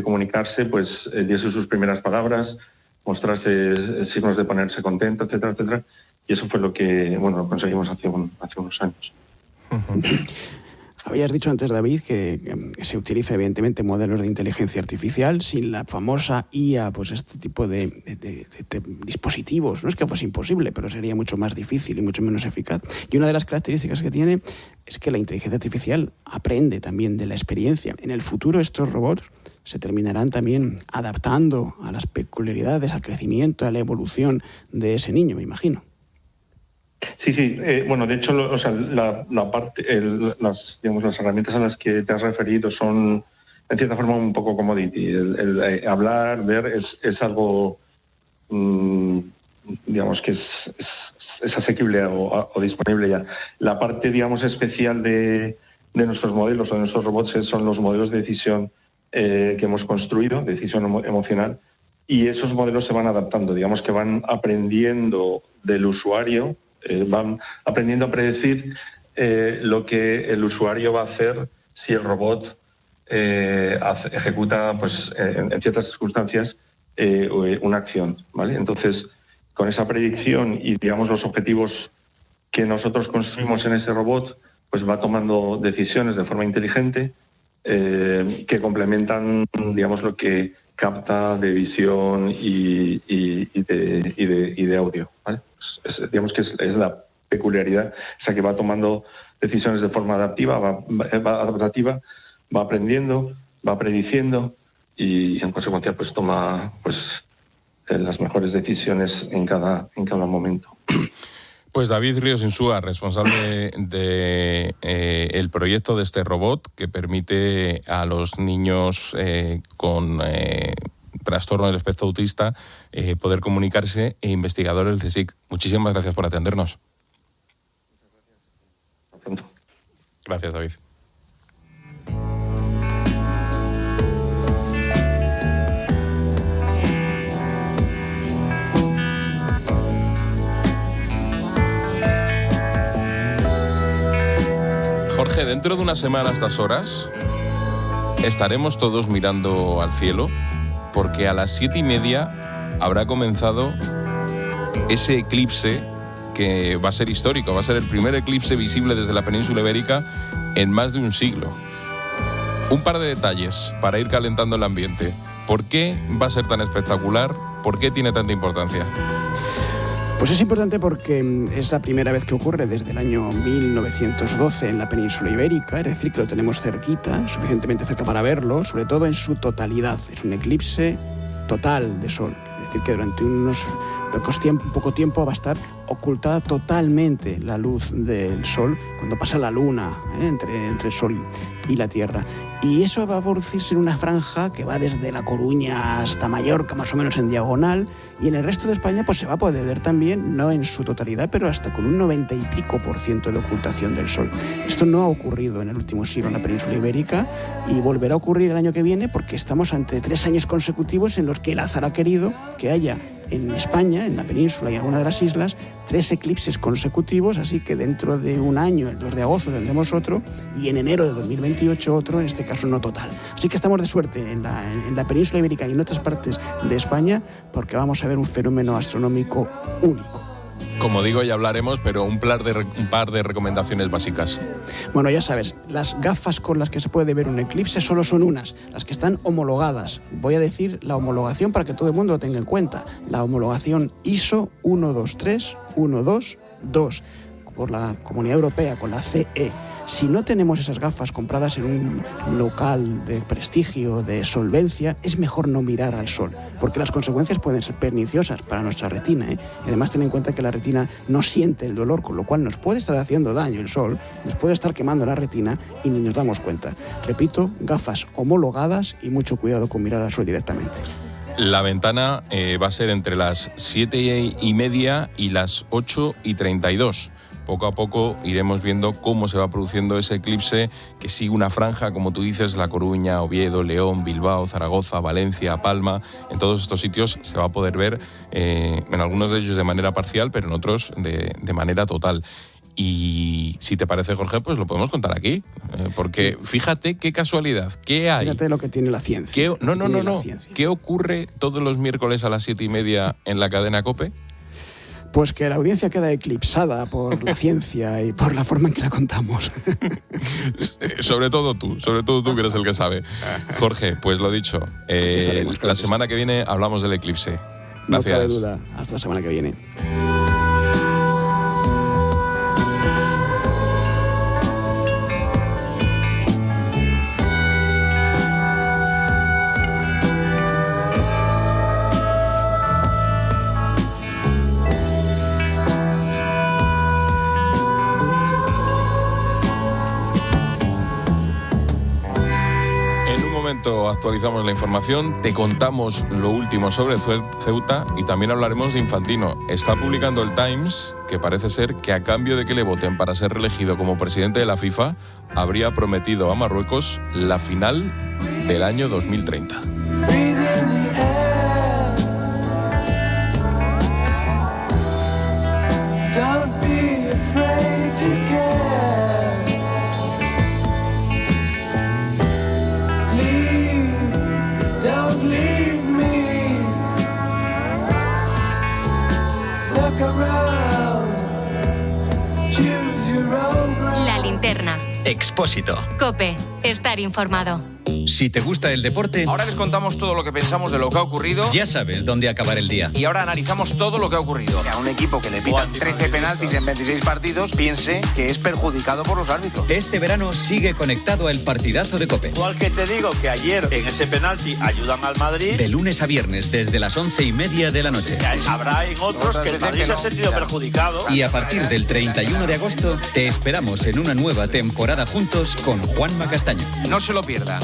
comunicarse, pues diese sus primeras palabras, mostrase signos de ponerse contento, etcétera, etcétera. Y eso fue lo que lo conseguimos hace unos años. Habías dicho antes, David, que se utiliza evidentemente modelos de inteligencia artificial. Sin la famosa IA, pues este tipo de dispositivos, no es que fuese imposible, pero sería mucho más difícil y mucho menos eficaz. Y una de las características que tiene es que la inteligencia artificial aprende también de la experiencia. En el futuro estos robots se terminarán también adaptando a las peculiaridades, al crecimiento, a la evolución de ese niño, me imagino. Sí. Bueno, de hecho, la parte, las herramientas a las que te has referido son, en cierta forma, un poco commodity. El hablar, ver, es algo, digamos, que es asequible o disponible ya. La parte, digamos, especial de nuestros modelos o de nuestros robots son los modelos de decisión que hemos construido, decisión emocional, y esos modelos se van adaptando, digamos que van aprendiendo del usuario, van aprendiendo a predecir lo que el usuario va a hacer si el robot ejecuta, pues, en ciertas circunstancias una acción, ¿vale? Entonces, con esa predicción y, digamos, los objetivos que nosotros construimos en ese robot, pues va tomando decisiones de forma inteligente que complementan, digamos, lo que capta de visión y de audio, ¿vale? Digamos que es la peculiaridad, o sea, que va tomando decisiones de forma adaptativa, va aprendiendo, va prediciendo y en consecuencia pues toma pues las mejores decisiones en cada momento. Pues David Ríos Insúa, responsable de el proyecto de este robot que permite a los niños con trastorno del espectro autista poder comunicarse, e investigador del CSIC. Muchísimas gracias por atendernos. Gracias, David. Jorge, dentro de una semana a estas horas estaremos todos mirando al cielo porque a las 7:30 habrá comenzado ese eclipse que va a ser histórico, va a ser el primer eclipse visible desde la península ibérica en más de un siglo. Un par de detalles para ir calentando el ambiente. ¿Por qué va a ser tan espectacular? ¿Por qué tiene tanta importancia? Pues es importante porque es la primera vez que ocurre desde el año 1912 en la península ibérica, es decir, que lo tenemos cerquita, suficientemente cerca para verlo, sobre todo en su totalidad. Es un eclipse total de sol, es decir, que durante poco tiempo va a estar ocultada totalmente la luz del sol cuando pasa la luna entre el sol y la Tierra. Y eso va a producirse en una franja que va desde La Coruña hasta Mallorca, más o menos en diagonal, y en el resto de España pues se va a poder ver también, no en su totalidad, pero hasta con un 90 y pico % de ocultación del sol. Esto no ha ocurrido en el último siglo en la península ibérica y volverá a ocurrir el año que viene porque estamos ante 3 años consecutivos en los que el azar ha querido que haya en España, en la península y en alguna de las islas, 3 eclipses consecutivos, así que dentro de un año, el 2 de agosto, tendremos otro, y en enero de 2028 otro, en este caso no total. Así que estamos de suerte en la península ibérica y en otras partes de España, porque vamos a ver un fenómeno astronómico único. Como digo, ya hablaremos, pero un par de recomendaciones básicas. Bueno, ya sabes, las gafas con las que se puede ver un eclipse solo son unas, las que están homologadas. Voy a decir la homologación para que todo el mundo lo tenga en cuenta. La homologación ISO 123122 por la Comunidad Europea, con la CE. Si no tenemos esas gafas compradas en un local de prestigio, de solvencia, es mejor no mirar al sol, porque las consecuencias pueden ser perniciosas para nuestra retina, ¿eh? Y además ten en cuenta que la retina no siente el dolor, con lo cual nos puede estar haciendo daño el sol, nos puede estar quemando la retina y ni nos damos cuenta. Repito, gafas homologadas y mucho cuidado con mirar al sol directamente. La ventana va a ser entre las 7:30 y las 8:32. Poco a poco iremos viendo cómo se va produciendo ese eclipse, que sigue una franja, como tú dices, La Coruña, Oviedo, León, Bilbao, Zaragoza, Valencia, Palma. En todos estos sitios se va a poder ver, en algunos de ellos de manera parcial, pero en otros de manera total. Y si te parece, Jorge, pues lo podemos contar aquí, porque fíjate qué casualidad, ¿qué hay? Fíjate lo que tiene la ciencia. No. ¿Qué ocurre todos los miércoles a las 7:30 en la cadena COPE? Pues que la audiencia queda eclipsada por la ciencia y por la forma en que la contamos. Sobre todo tú que eres el que sabe. Jorge, pues lo dicho, la semana que viene hablamos del eclipse. Gracias. No cabe duda. Hasta la semana que viene. Actualizamos la información, te contamos lo último sobre Ceuta y también hablaremos de Infantino. Está publicando el Times que parece ser que a cambio de que le voten para ser reelegido como presidente de la FIFA, habría prometido a Marruecos la final del año 2030. La linterna. Expósito. COPE. Estar informado. Si te gusta el deporte, Ahora les contamos todo lo que pensamos de lo que ha ocurrido. ya sabes dónde acabar el día. Y ahora analizamos todo lo que ha ocurrido. Que a un equipo que le pitan 13 penaltis en 26 partidos piense que es perjudicado por los árbitros. Este verano sigue conectado al partidazo de COPE. Igual que te digo que ayer en ese penalti ayudan al Madrid. De lunes a viernes desde las 11:30 de la noche. Habrá en otros que el Madrid se ha sentido perjudicado. Y a partir del 31 de agosto te esperamos en una nueva temporada juntos con Juanma Castaño. No se lo pierdan.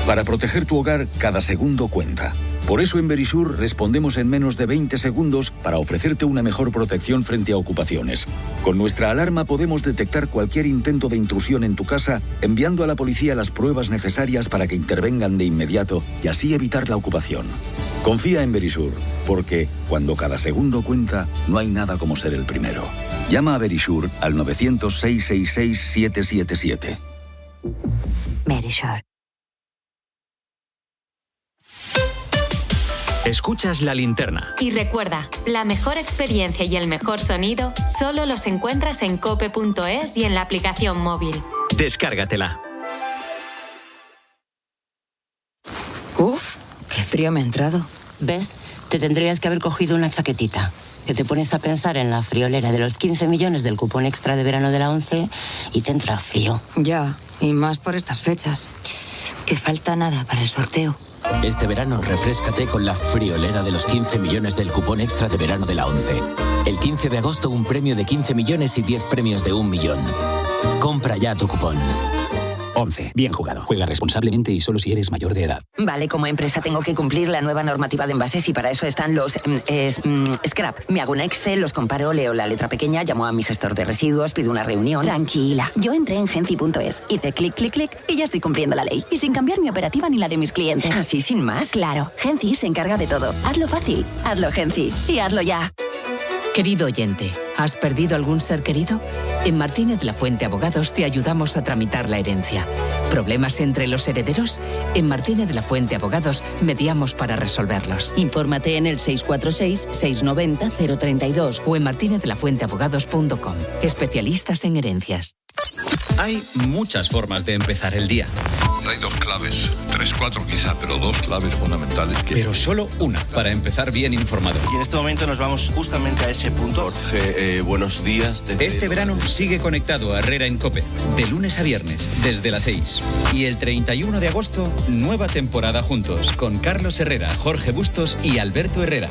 Para proteger tu hogar, cada segundo cuenta. Por eso en Verisur respondemos en menos de 20 segundos para ofrecerte una mejor protección frente a ocupaciones. Con nuestra alarma podemos detectar cualquier intento de intrusión en tu casa, enviando a la policía las pruebas necesarias para que intervengan de inmediato y así evitar la ocupación. Confía en Verisur, porque cuando cada segundo cuenta, no hay nada como ser el primero. Llama a Verisur al 900-666-777. Verisur. Escuchas La Linterna. Y recuerda, la mejor experiencia y el mejor sonido solo los encuentras en cope.es y en la aplicación móvil. Descárgatela. Uf, qué frío me ha entrado. ¿Ves? Te tendrías que haber cogido una chaquetita. Que te pones a pensar en la friolera de los 15 millones del cupón extra de verano de la 11 y te entra frío. Ya, y más por estas fechas. Que falta nada para el sorteo. Este verano refréscate con la friolera de los 15 millones del cupón extra de verano de la 11. El 15 de agosto un premio de 15 millones y 10 premios de 1 millón. Compra ya tu cupón. 11. Bien jugado. Juega responsablemente y solo si eres mayor de edad. Vale, como empresa tengo que cumplir la nueva normativa de envases y para eso están los scrap. Me hago un Excel, los comparo, leo la letra pequeña, llamo a mi gestor de residuos, pido una reunión. Tranquila, yo entré en genci.es, hice clic, clic, clic y ya estoy cumpliendo la ley. Y sin cambiar mi operativa ni la de mis clientes. ¿Así sin más? Claro, Genci se encarga de todo. Hazlo fácil, hazlo Genci y hazlo ya. Querido oyente, ¿has perdido algún ser querido? En Martínez La Fuente Abogados te ayudamos a tramitar la herencia. ¿Problemas entre los herederos? En Martínez La Fuente Abogados mediamos para resolverlos. Infórmate en el 646-690-032 o en martinezlafuenteabogados.com. Especialistas en herencias. Hay muchas formas de empezar el día. Hay 2 claves, 3, 4 quizá, pero 2 claves fundamentales. Pero solo una para empezar bien informado. Y en este momento nos vamos justamente a ese punto. Jorge, buenos días. Este verano sigue conectado a Herrera en COPE, de lunes a viernes, desde las 6. Y el 31 de agosto, nueva temporada juntos, con Carlos Herrera, Jorge Bustos y Alberto Herrera.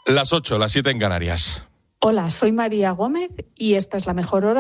Las 8, las 7 en Canarias. Hola, soy María Gómez y esta es la mejor hora